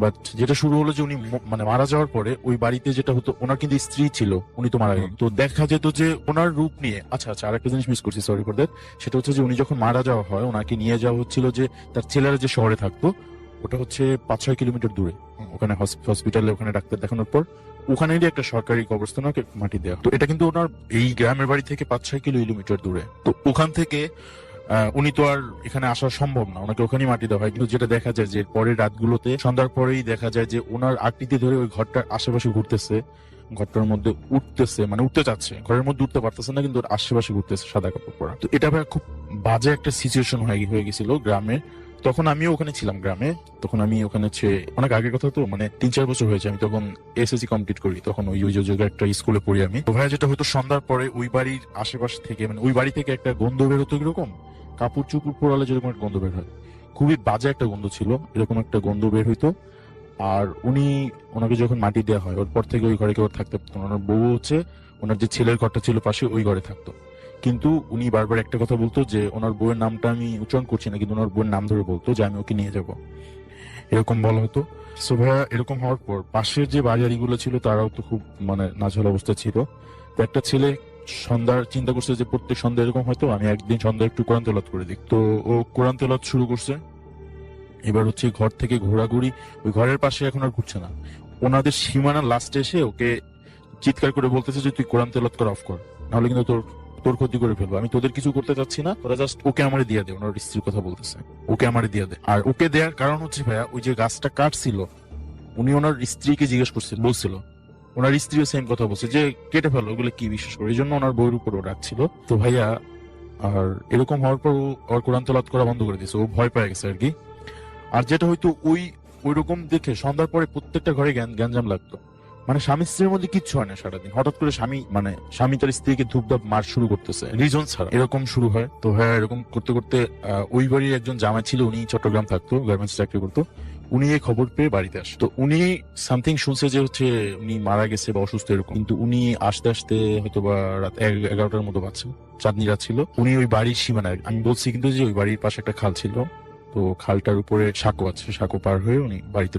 বাট যেটা শুরু হলো যে উনি মানে মারা যাওয়ার পরে ওই বাড়িতে যেটা হতো, ওনার কিন্তু স্ত্রী ছিল, উনি তো মারা গেল। তো দেখা যেত যে ওনার রূপ নিয়ে আচ্ছা আরেকটা জিনিস মিস করছি, সরি ফর দ্যাট। সেটা হচ্ছে যে উনি যখন মারা যাওয়া হয় ওনাকে নিয়ে যাওয়া হচ্ছিল যে তার ছেলেরা যে শহরে থাকতো, ওটা হচ্ছে 5-6 কিলোমিটার দূরে। ওখানে হসপিটালে ওখানে ডাক্তার দেখানোর পর ওখানেরই একটা সরকারি কবরস্থানে ওকে মাটি দেওয়া। তো এটা কিন্তু ওনার এই গ্রামের বাড়ি থেকে 5-6 কিলোমিটার দূরে। তো ওখান থেকে উনি তো আর এখানে আসা সম্ভব না, ওনাকে ওখানেই মাটি দেওয়া হয়। কিন্তু যেটা দেখা যায় যে পরের রাতগুলোতে সন্ধ্যার পরেই দেখা যায় যে ওনার আকৃতি ধরে ওই ঘরটার আশেপাশে ঘুরতেছে, ঘরটার মধ্যে উঠতেছে, মানে উঠতে চাচ্ছে, ঘরের মধ্যে উঠতে পারতেছে না, কিন্তু ওর আশেপাশে ঘুরতেছে সাদা কাপড় পরা। তো এটা ভাই খুব বাজে একটা সিচুয়েশন হয়ে গেছিল গ্রামে। তখন আমিও ওখানে ছিলাম গ্রামে, তখন আমি ওখানে অনেক আগের কথা, তো মানে 3-4 বছর হয়েছে, আমি তখন এসএসসি কমপ্লিট করি, তখন ওই জায়গায় একটা স্কুলে পড়ি আমি। তো ভাই যেটা হয়তো সন্ধ্যার পরে ওই বাড়ির আশেপাশ থেকে মানে ওই বাড়ি থেকে একটা গন্ধ বের হতো, এরকম কাপড় চুপড় পোড়ালে যেরকম একটা গন্ধ বের হয়, খুবই বাজে একটা গন্ধ ছিল, এরকম একটা গন্ধ বের হইতো। আর ওনাকে যখন মাটি দেওয়া হয় ওর পর থেকে ওই ঘরে কেউ থাকতে পারতো না। ওনার বউ হচ্ছে ওনার যে ছেলের ঘরটা ছিল পাশে, ওই ঘরে থাকতো। কিন্তু উনি বারবার একটা কথা বলতো যে ওনার বউয়ের নামটা আমি উচ্চারণ করছি না, কিন্তু ওনার বউয়ের নাম ধরে বলতো যে আমি ওকে নিয়ে যাব, এরকম বলা হতো। সো ভাইয়া এরকম হওয়ার পর পাশের যে বাড়িগুলো ছিল তারাও তো খুব মানে নাজেহাল অবস্থা ছিল। তো একটা ছেলে সন্ধ্যার চিন্তা করছে যে প্রত্যেক সন্ধ্যা এরকম হয়তো আমি একদিন সন্ধ্যা একটু কোরআন তেলাওয়াত করে দিই। তো ও কোরআন তেলাওয়াত শুরু করছে, এবার হচ্ছে ঘর থেকে ঘোরাঘুরি, ওই ঘরের পাশে এখন আর ঘুরছে না, ওনাদের সীমানার লাস্টে এসে ওকে চিৎকার করে বলতেছে যে তুই কোরআন তেলাওয়াত করা অফ কর, নাহলে কিন্তু তোর তোর ক্ষতি করে ফেলবো, আমি তোদের কিছু করতে চাচ্ছি না, তোরা জাস্ট ওকে আমারে দিয়ে দে। ওনার স্ত্রীর কথা বলতেছে, ওকে আমারে দিয়ে দে। আর ওকে দেওয়ার কারণ হচ্ছে ভাইয়া, ওই যে গাছটা কাটছিল, উনি ওনার স্ত্রীকে জিজ্ঞেস করছিল, বলছিল, ওনার স্ত্রীও সেম কথা বলছে যে কেটে ফেলো, ওগুলো কি বিশ্বাস করে, এই জন্য ওনার বউয়ের উপর ও রাখছিল। তো ভাইয়া আর এরকম হওয়ার পর ও ওর কোরআন তেলাওয়াত করা বন্ধ করে দিয়েছে, ও ভয় পেয়ে গেছে আর কি। আর যেটা হয়তো ওই রকম দেখে সন্ধ্যার পরে প্রত্যেকটা ঘরে গ্যাঞ্জাম লাগতো, মানে স্বামী স্ত্রীর মধ্যে কিচ্ছু হয় না সারাদিন, হঠাৎ করে স্বামী তার স্ত্রীকে ধূপধাপ মার শুরু করতেছে রিজন ছাড়া, এরকম শুরু হয়। তো হ্যাঁ, এরকম করতে করতে ওই বাড়ির একজন জামাই ছিল, উনি চট্টগ্রাম থাকতো, গার্মেন্টস চাকরি করতো, উনি এই খবর পেয়ে বাড়িতে আসে। তো উনি সামথিং শুনছে যে হচ্ছে উনি মারা গেছে বা অসুস্থ এরকম, কিন্তু উনি আসতে আসতে হয়তো বা রাত 11টার মতো বাজছে, চাঁদনি রাত ছিল। উনি ওই বাড়ির সীমানায়, আমি বলছি কিন্তু যে ওই বাড়ির পাশে একটা খাল ছিল, তো খালটার উপরে সাঁকো আছে, সাঁকো পার হয়ে উনি বাড়িতে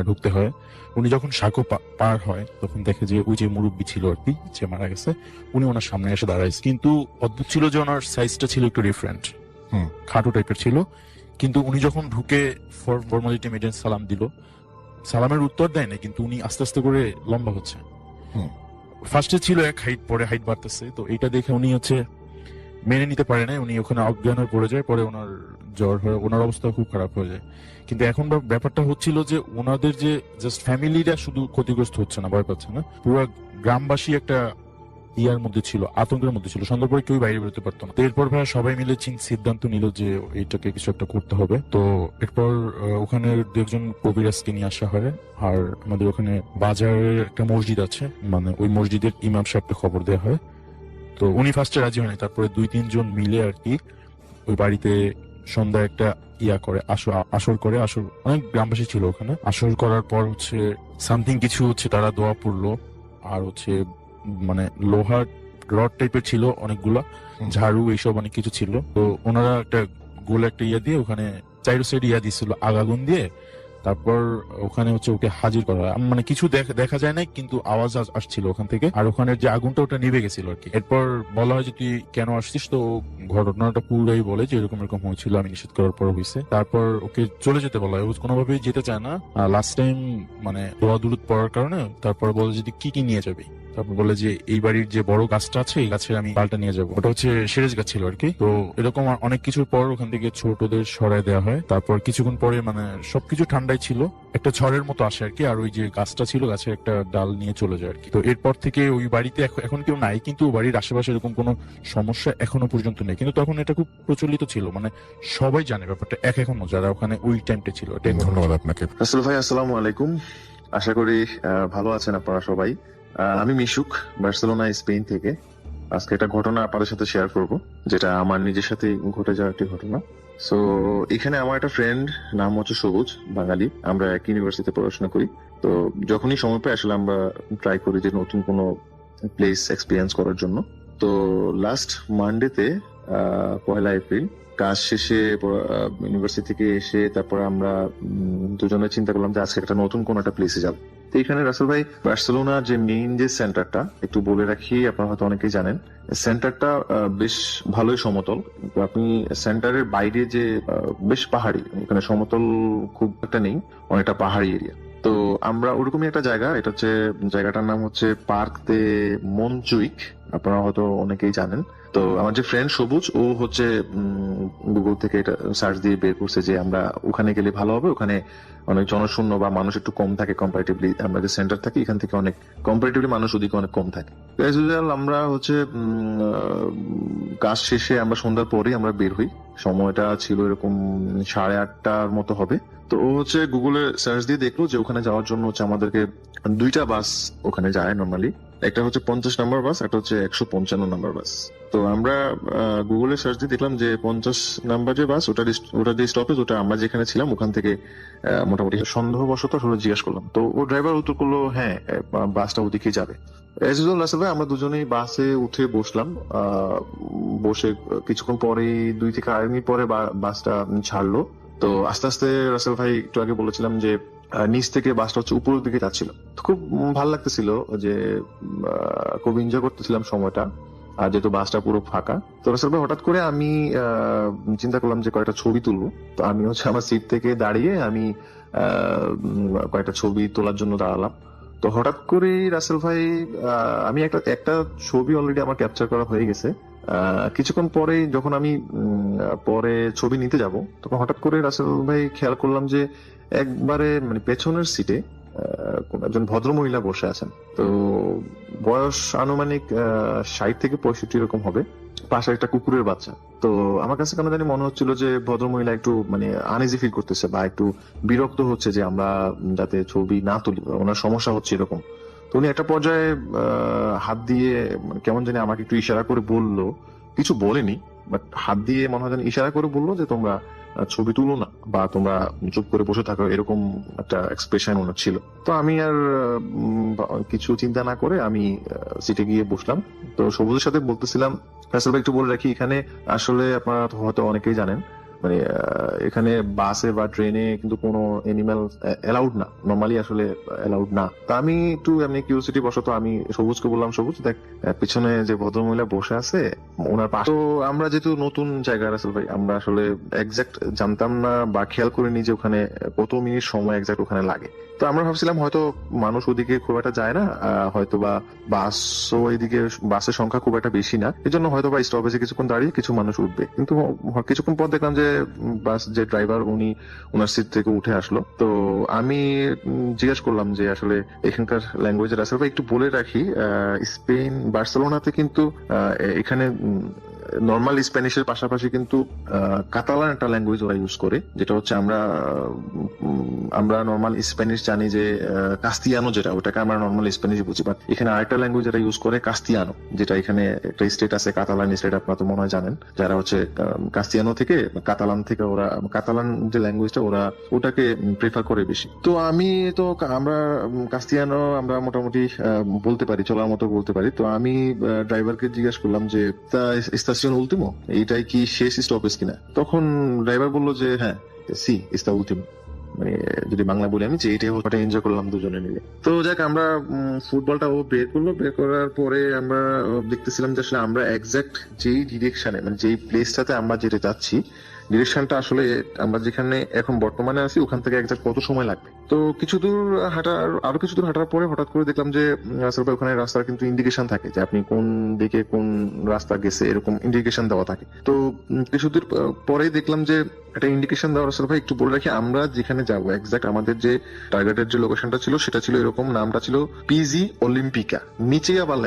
ঢুকতে হয়। উনি যখন সাঁকো পার হয় তখন দেখে যে ওই যে মুরব্বী ছিল আর কি, যে মারা গেছে, উনি ওনার সামনে এসে দাঁড়াইছে। কিন্তু অদ্ভুত ছিল যে ওনার সাইজটা ছিল একটু ডিফারেন্ট, খাটো টাইপের ছিল। কিন্তু উনি যখন ঢুকে ফর্মালিটি মেডেন সালাম দিল, সালামের উত্তর দেয় না, কিন্তু উনি আস্তে আস্তে করে লম্বা হচ্ছে। ফার্স্টে ছিল এক হাইট, পরে হাইট বাড়তেছে। তো এটা দেখে উনি হচ্ছে মেনে নিতে পারে না, উনি ওখানে অজ্ঞান হয়ে পড়ে যায়, পরে ওনার জ্বর হয়, ওনার অবস্থা খুব খারাপ হয়ে যায়। কিন্তু এখন ব্যাপারটা হচ্ছিল যে ওনাদের যে জাস্ট ফ্যামিলিরা শুধু ক্ষতিগ্রস্ত হচ্ছে না, ভয় পাচ্ছে না, পুরো গ্রামবাসী একটা ইয়ার মধ্যে ছিল, আতঙ্কের মধ্যে ছিল। সন্ধ্যার পরে কেউ বাইরে বেরোতে পারতো না। তো এরপর ভাই সবাই মিলে সিদ্ধান্ত নিল যে এইটাকে কিছু একটা করতে হবে। তো এরপর ওখানে দুজন কবিরাজকে নিয়ে আসা হয়। আর আমাদের ওখানে বাজারের একটা মসজিদ আছে, মানে ওই মসজিদের ইমাম সাহেবকে খবর দেওয়া হয়। তো উনি ফার্স্টে রাজি হয়নি, তারপরে 2-3 জন মিলে আর কি ওই বাড়িতে সন্ধ্যা একটা ইয়া করে, আসর করে। আসর অনেক গ্রামবাসী ছিল ওখানে। আসর করার পর হচ্ছে সামথিং কিছু হচ্ছে, তারা দোয়া পড়লো। আর হচ্ছে মানে লোহার রড টাইপের ছিল অনেকগুলা, ঝাড়ু এইসব অনেক কিছু ছিল। তো ওনারা একটা গোল একটা ইয়া দিয়ে ওখানে চাইরো সাইড ইয়া দিছিল আগুন দিয়ে। তারপর ওখানে হচ্ছে ওকে হাজির করা হয়, মানে কিছু দেখা যায় না, কিন্তু আওয়াজ আসছিল ওখান থেকে। আর ওখানে যে আগুনটা ওটা নিভে গেছিল আর কি। এরপর বলা হয় যে তুই কেন আসছিস, তো ঘটনাটা পুরাই বলে যে এরকম এরকম হয়েছিল, আমি নিষেধ করার পর হয়েছে। তারপর ওকে চলে যেতে বলা হয়, ও কোনোভাবেই যেতে চায় না। লাস্ট টাইম মানে দোয়া দুরুদ পড়ার কারণে তারপর বলে যদি কি নিয়ে যাবি, তারপর বলে যে এই বাড়ির যে বড় গাছটা আছে, এই গাছের আমি পাল্টা নিয়ে যাবো। ওটা হচ্ছে সেরেজ গাছ ছিল আর কি। তো এরকম অনেক কিছুর পর ওখান থেকে ছোটদের সরায় দেওয়া হয়। তারপর কিছুক্ষণ পরে মানে সবকিছু ঠান্ডাই ছিল, একটা ঝড়ের মতো আসে আর কি। আর ওই যে গাছটা ছিল, গাছের একটা ডাল নিয়ে চলে যায় আর কি। তো এরপর থেকে ওই বাড়িতে এখন কেউ নাই, কিন্তু বাড়ির আশেপাশে এরকম কোনো সমস্যা এখনো পর্যন্ত নেই। কিন্তু তখন এটা খুব প্রচলিত ছিল, মানে সবাই জানে ব্যাপারটা এখনো, যারা ওখানে ওই টাইমটা ছিল। ধন্যবাদ আপনাকে। রাসেল ভাই, আসসালামু আলাইকুম। আশা করি ভালো আছেন আপনারা সবাই। আমি মিশুক, বার্সেলোনা, স্পেন থেকে। আজকে একটা ঘটনা আপনাদের সাথে শেয়ার করব, যেটা আমার নিজের সাথে ঘটে যাওয়া একটি ঘটনা। সো এখানে আমার একটা ফ্রেন্ড, নাম হচ্ছে সবুজ, বাঙালি। আমরা এক ইউনিভার্সিটিতে পড়াশোনা করি। তো যখনই সময় পাই আসলে আমরা ট্রাই করি যে নতুন কোনো প্লেস এক্সপিরিয়েন্স করার জন্য। তো লাস্ট মানডেতে 1 এপ্রিল কাজ শেষে ইউনিভার্সিটি থেকে এসে তারপর আমরা দুজনে চিন্তা করলাম যে আজকে একটা নতুন কোন একটা প্লেসে যাব। তো এখানে রাসেল ভাই, বার্সেলোনার যে মেইন যে সেন্টারটা, একটু বলে রাখি, আপনারা হয়তো অনেকেই জানেন, সেন্টারটা বেশ ভালোই সমতল। আপনি সেন্টারের বাইরে যে বেশ পাহাড়ি, এখানে সমতল খুব একটা নেই, অনেকটা পাহাড়ি এরিয়া। তো আমরা ওরকমই একটা জায়গা, এটা হচ্ছে জায়গাটার নাম হচ্ছে পার্ক দে মনজুইক, আপনারা হয়তো অনেকেই জানেন। তো আমার যে ফ্রেন্ড সবুজ, ও হচ্ছে গুগল থেকে এটা সার্চ দিয়ে বের করছে যে আমরা ওখানে গেলে ভালো হবে, ওখানে অনেক জনশূন্য বা মানুষ একটু কম থাকে কম্পারেটিভলি, আমরা যে সেন্টার থাকি এখান থেকে অনেক কম্পারেটিভলি মানুষ ওদিকে অনেক কম থাকে। অ্যাজ ইউজুয়াল আমরা হচ্ছে কাজ শেষে আমরা সন্ধ্যার পরেই আমরা বের হই। সময়টা ছিল এরকম 8:30টার মতো হবে। তো ও হচ্ছে গুগলে সার্চ দিয়ে দেখলো যে ওখানে যাওয়ার জন্য হচ্ছে আমাদেরকে 2টা বাস ওখানে যায় নর্মালি। একটা হচ্ছে 50 নম্বর বাস, একটা হচ্ছে 155 নম্বর বাস। তো আমরা গুগলে সার্চ দিয়ে দেখলাম যে 50 নাম্বার যে বাস, ওটা যে স্টপেজ, ওটা আমরা যেখানে ছিলাম ওখান থেকে মোটামুটি সন্দেহবশত আসলে জিজ্ঞাসা করলাম। তো ও ড্রাইভার উত্তর করলো হ্যাঁ, বাসটা ওদিকে যাবে। এজ ইউজুয়াল রাসেল ভাই, আমরা দুজনেই বাসে উঠে বসলাম। বসে কিছুক্ষণ পরেই 2 থেকে 2.5 মিনিট পরে বাসটা ছাড়লো। তো আস্তে আস্তে রাসেল ভাই, একটু আগে বলেছিলাম যে নিচ থেকে বাসটা হচ্ছে উপরের দিকে যাচ্ছিল। খুব ভালো লাগতেছিল, যে খুব এনজয় করতেছিলাম সময়টা। আর যেহেতু বাসটা পুরো ফাঁকা, তো রাসেল ভাই হঠাৎ করে আমি চিন্তা করলাম যে কয়েকটা ছবি তুলবো। তো আমি হচ্ছে আমার সিট থেকে দাঁড়িয়ে আমি কয়েকটা ছবি তোলার জন্য দাঁড়ালাম। তো হঠাৎ করে রাসেল ভাই, আমি একটা ছবি অলরেডি আমার ক্যাপচার করা হয়ে গেছে। কিছুক্ষণ পরে যখন আমি পরে ছবি নিতে যাব, তখন হঠাৎ করে রাসেল ভাই খেয়াল করলাম যে একবারে মানে পেছনের সিটে একজন ভদ্র মহিলা বসে আছেন। তো বয়স আনুমানিক 60 থেকে 65 এরকম হবে। পাশে একটা কুকুরের বাচ্চা। তো আমার কাছে কেন জানি মনে হচ্ছিল যে ভদ্র মহিলা একটু মানে আনইজি ফিল করতেছে বা একটু বিরক্ত হচ্ছে যে আমরা যাতে ছবি না তুলি, ওনার সমস্যা হচ্ছে এরকম। তো উনি একটা পর্যায়ে হাত দিয়ে কেমন জানি আমাকে একটু ইশারা করে বললো, কিছু বলেনি, বাট হাত দিয়ে মনে হয় জানি ইশারা করে বললো যে তোমরা ছবি তুলো না বা তোমরা চুপ করে বসে থাকো, এরকম একটা এক্সপ্রেশন ওনার ছিল। তো আমি আর কিছু চিন্তা না করে আমি সিটে গিয়ে বসলাম। তো সবুজের সাথে বলতেছিলাম, রাসেল ভাই একটু বলে রাখি, এখানে আসলে আপনারা হয়তো অনেকেই জানেন মানে এখানে বাসে বা ট্রেনে কিন্তু কোনো এনিম্যাল অ্যালাউড না, নর্মালি আসলে অ্যালাউড না। তা আমি একটু এমনি কিউরিওসিটি বশত আমি সবুজকে বললাম, সবুজ দেখ পিছনে যে ভদ্রমহিলা বসে আছে ওনার পাশে। তো আমরা যেহেতু নতুন জায়গায় রাসেল ভাই, আমরা আসলে এক্সাক্ট জানতাম না বা খেয়াল করিনি যে ওখানে কত মিনিট সময় এক্সাক্ট ওখানে লাগে। তো আমরা ভাবছিলাম হয়তো মানুষ ওদিকে খুব একটা যায় না, হয়তো বা বাসও এদিকে বাসের সংখ্যা খুব একটা বেশি না, এই জন্য হয়তো বা স্টপেজে কিছুক্ষণ দাঁড়িয়ে কিছু মানুষ উঠবে। কিন্তু কিছুক্ষণ পর দেখলাম যে বাস যে ড্রাইভার উনি ওনার সিট থেকে উঠে আসলো। তো আমি জিজ্ঞেস করলাম যে আসলে এখানকার ল্যাঙ্গুয়েজের আসলে একটু বলে রাখি, স্পেন বার্সেলোনাতে কিন্তু এখানে নর্মাল স্প্যানিশের পাশাপাশি কিন্তু কাতালান একটা ল্যাঙ্গুয়েজ ওরা ইউজ করে, যেটা হচ্ছে আমরা নর্মাল স্প্যানিশ জানি যে কাস্তিয়ানো, যেটা ওটাকে আমরা নর্মাল স্প্যানিশ বুঝি, বাট এখানে আরেকটা ল্যাঙ্গুয়েজ এরা ইউজ করে কাস্তিয়ানো, যেটা এখানে একটা স্টেট আছে কাতালান স্টেট, আপনারা তো মনে হয় জানেন, যারা হচ্ছে কাস্তিয়ানো থেকে কাতালান থেকে ওরা কাতালান যে ল্যাঙ্গুয়েজটা ওরা ওটাকে প্রেফার করে বেশি। তো আমরা কাস্তিয়ানো আমরা মোটামুটি বলতে পারি, চলার মতো বলতে পারি। তো আমি ড্রাইভারকে জিজ্ঞেস করলাম যে স্টেশন উলটিমো, এইটাই কি শেষ স্টপেজ কিনা? তখন ড্রাইভার বললো যে হ্যাঁ, সি ইস্তা উলটিমো, মানে যদি বাংলা বলি আমি যে এটাই ওটা এনজয় করলাম দুজনে মিলে। তো যাক, আমরা ফুটবলটা ও বের করলো, বের করার পরে আমরা দেখতেছিলাম যে আসলে আমরা এক্সাক্ট যেই ডিরেকশনে মানে যেই প্লেসটাতে আমরা যেতে যাচ্ছি, ডিরেকশনটা আসলে আমরা যেখানে এখন বর্তমানে আছি ওখান থেকে এক্সাক্ট কত সময় লাগবে। তো আরো কিছু দূর হাঁটার পরে হঠাৎ করে দেখলাম যে রাস্তার পরে ওখানে রাস্তার কিন্তু ইন্ডিকেশন থাকে যে আপনি কোন দিকে কোন রাস্তা গেছে, এরকম ইন্ডিকেশন দেওয়া থাকে। তো কিছু দূর পরেই দেখলাম যে একটা ইন্ডিকেশন দেওয়া। রাসেল ভাই একটু বলে রাখি, আমরা যেখানে যাবো এক্সাক্ট আমাদের যে টার্গেটের যে লোকেশনটা ছিল সেটা ছিল এরকম, নামটা ছিল পিজি অলিম্পিকা, নিচে আবার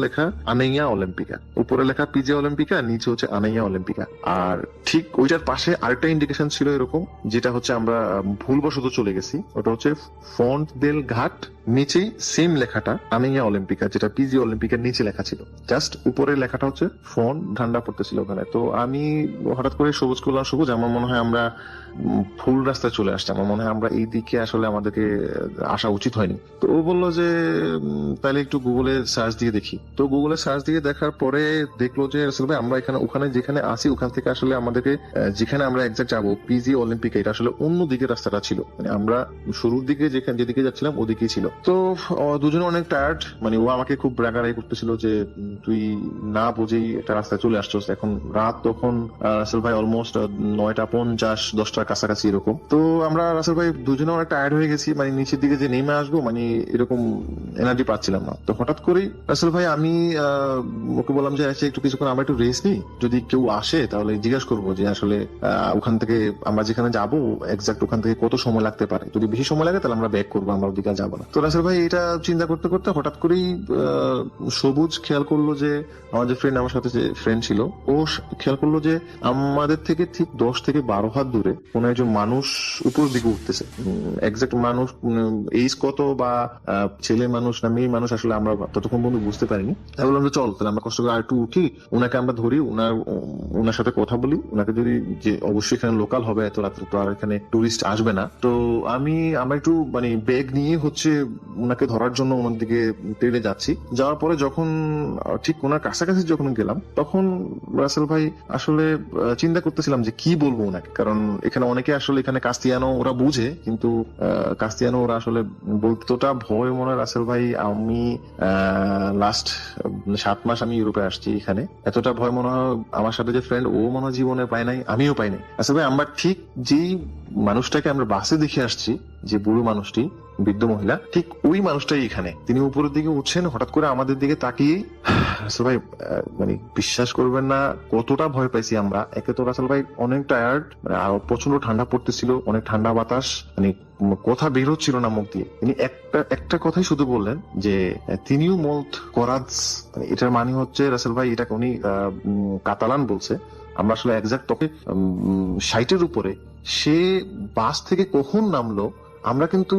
লেখা আনাইয়া অলিম্পিকা, উপরে লেখা পিজি অলিম্পিকা, নিচে হচ্ছে আনাইয়া অলিম্পিকা। আর ঠিক ওইটার পাশে আরেকটা ইন্ডিকেশন ছিল এরকম, যেটা হচ্ছে আমরা ভুলবশত চলে গেছি, ওটা হচ্ছে ফন্ট দেল ঘাট, নিচেই সেম লেখাটা আনাইয়া অলিম্পিকা, যেটা পিজি অলিম্পিকার নিচে লেখা ছিল, জাস্ট উপরে লেখাটা হচ্ছে ফন্ট ঠান্ডা পড়তেছিল ওখানে। তো আমি হঠাৎ করে সবুজ করলাম, সবুজ আমার মনে হয় আমরা ভুল রাস্তায় চলে আসছি, আমার মনে হয় আমরা এই দিকে আসলে আমাদেরকে আসা উচিত হয়নি। তো ও বললো যে তাহলে একটু গুগলে সার্চ দিয়ে দেখি। তো গুগলে সার্চ দিয়ে দেখার পরে দেখলো যে আসলে আমরা ওখানে যেখানে আসি ওখান থেকে আসলে আমাদেরকে যেখানে আমরা এক্সাক্ট যাবো পিজি অলিম্পিক, এটা আসলে অন্য দিকে রাস্তাটা ছিল, মানে আমরা শুরুর দিকে যেদিকে যাচ্ছিলাম ওদিকেই ছিল। তো দুজনে অনেক টায়ার্ড, মানে ও আমাকে খুব রাগারাগি করতেছিল যে তুই না বুঝেই একটা রাস্তায় চলে আসছস, এখন রাত তখন রাসেল ভাই অলমোস্ট 9:50 10টার কাছাকাছি এরকম। তো আমরা রাসেল ভাই দুজনে অনেক টায়ার্ড হয়ে গেছি, মানে নিচের দিকে যে নেমে আসবো মানে এরকম এনার্জি পাচ্ছিলাম না। তো হঠাৎ করেই রাসেল ভাই আমি ওকে বললাম যে একটু কিছুক্ষণ আমরা একটু রেস্ট নিই, যদি কেউ আসে তাহলে জিজ্ঞাসা করবো যে আসলে ওখান থেকে আমরা যেখানে যাবো এক্সাক্ট ওখান থেকে কত সময় লাগতে পারে, যদি বেশি সময় লাগে তাহলে আমরা ব্যাক করবো, আমরা ওদিকে যাবো না। তো রাসেল ভাই এটা চিন্তা করতে করতে হঠাৎ করেই সবুজ খেয়াল করলো যে আমার যে ফ্রেন্ড, আমার সাথে যে ফ্রেন্ড ছিল, ও খেয়াল করলো যে আমাদের থেকে ঠিক 10 থেকে 12 হাত দূরে কোন একজন মানুষ উপর দিকে উঠতেছে। এক্সাক্ট মানুষ এইজ কত বা ছেলে মানুষ না মেয়ে মানুষ আসলে আমরা ততক্ষণ পর্যন্ত বুঝতে পারিনি। তাই বললাম যে চল তাহলে আমরা কষ্ট করে আর একটু উঠি, ওনাকে আমরা ধরি, ওনার সাথে কথা বলি, ওনাকে যদি, যে অবশ্যই এখানে লোকাল হবে, এত রাত্রে তো আর এখানে টুরিস্ট আসবে না। তো আমরা একটু মানে ব্যাগ নিয়ে হচ্ছে ওনাকে ধরার জন্য ওনার দিকে টেনে যাচ্ছি। যাওয়ার পরে যখন ঠিক ওনার কাছাকাছি যখন গেলাম, তখন রাসেল ভাই আসলে চিন্তা করতেছিলাম যে কি বলবো ওনাকে, কারণ এখানে অনেকে আসলে এখানে কাস্তিয়ানো ওরা বুঝে, কিন্তু কাস্তিয়ানো ওরা আসলে বলতোটা ভয় মনে হয় রাসেল ভাই। আমি লাস্ট 7 মাস আমি ইউরোপে আসছি, এখানে এতটা ভয় মনে হয় আমার সাথে যে ফ্রেন্ড ও মনে হয় জীবনে পায় নাই, আমিও পাই নাই। রাসেল ভাই আমরা ঠিক যেই মানুষটাকে আমরা বাসে দেখে আসছি, যে বুড়ো মানুষটি, বৃদ্ধ মহিলা, ঠিক ওই মানুষটাই এখানে। তিনি উপরের দিকে উঠছেন, হঠাৎ করে আমাদের দিকে তাকিয়ে রাসেল ভাই মানে বিশ্বাস করবেন না কতটা ভয় পাইছি আমরা। একে তো রাসেল ভাই অনেক টায়ার্ড, মানে প্রচন্ড ঠান্ডা পড়তেছিল, অনেক ঠান্ডা বাতাস, মানে কথা বের হচ্ছিল না মুখ দিয়ে। তিনি একটা কথাই শুধু বললেন যে তিনিও মল্ট করাজ, এটার মানে হচ্ছে রাসেল ভাই এটাকে উনি কাতালান বলছে। আমরা আসলে একজাক্ট তোকে 60-এর উপরে সে বাস থেকে কখন নামলো, আমরা কিন্তু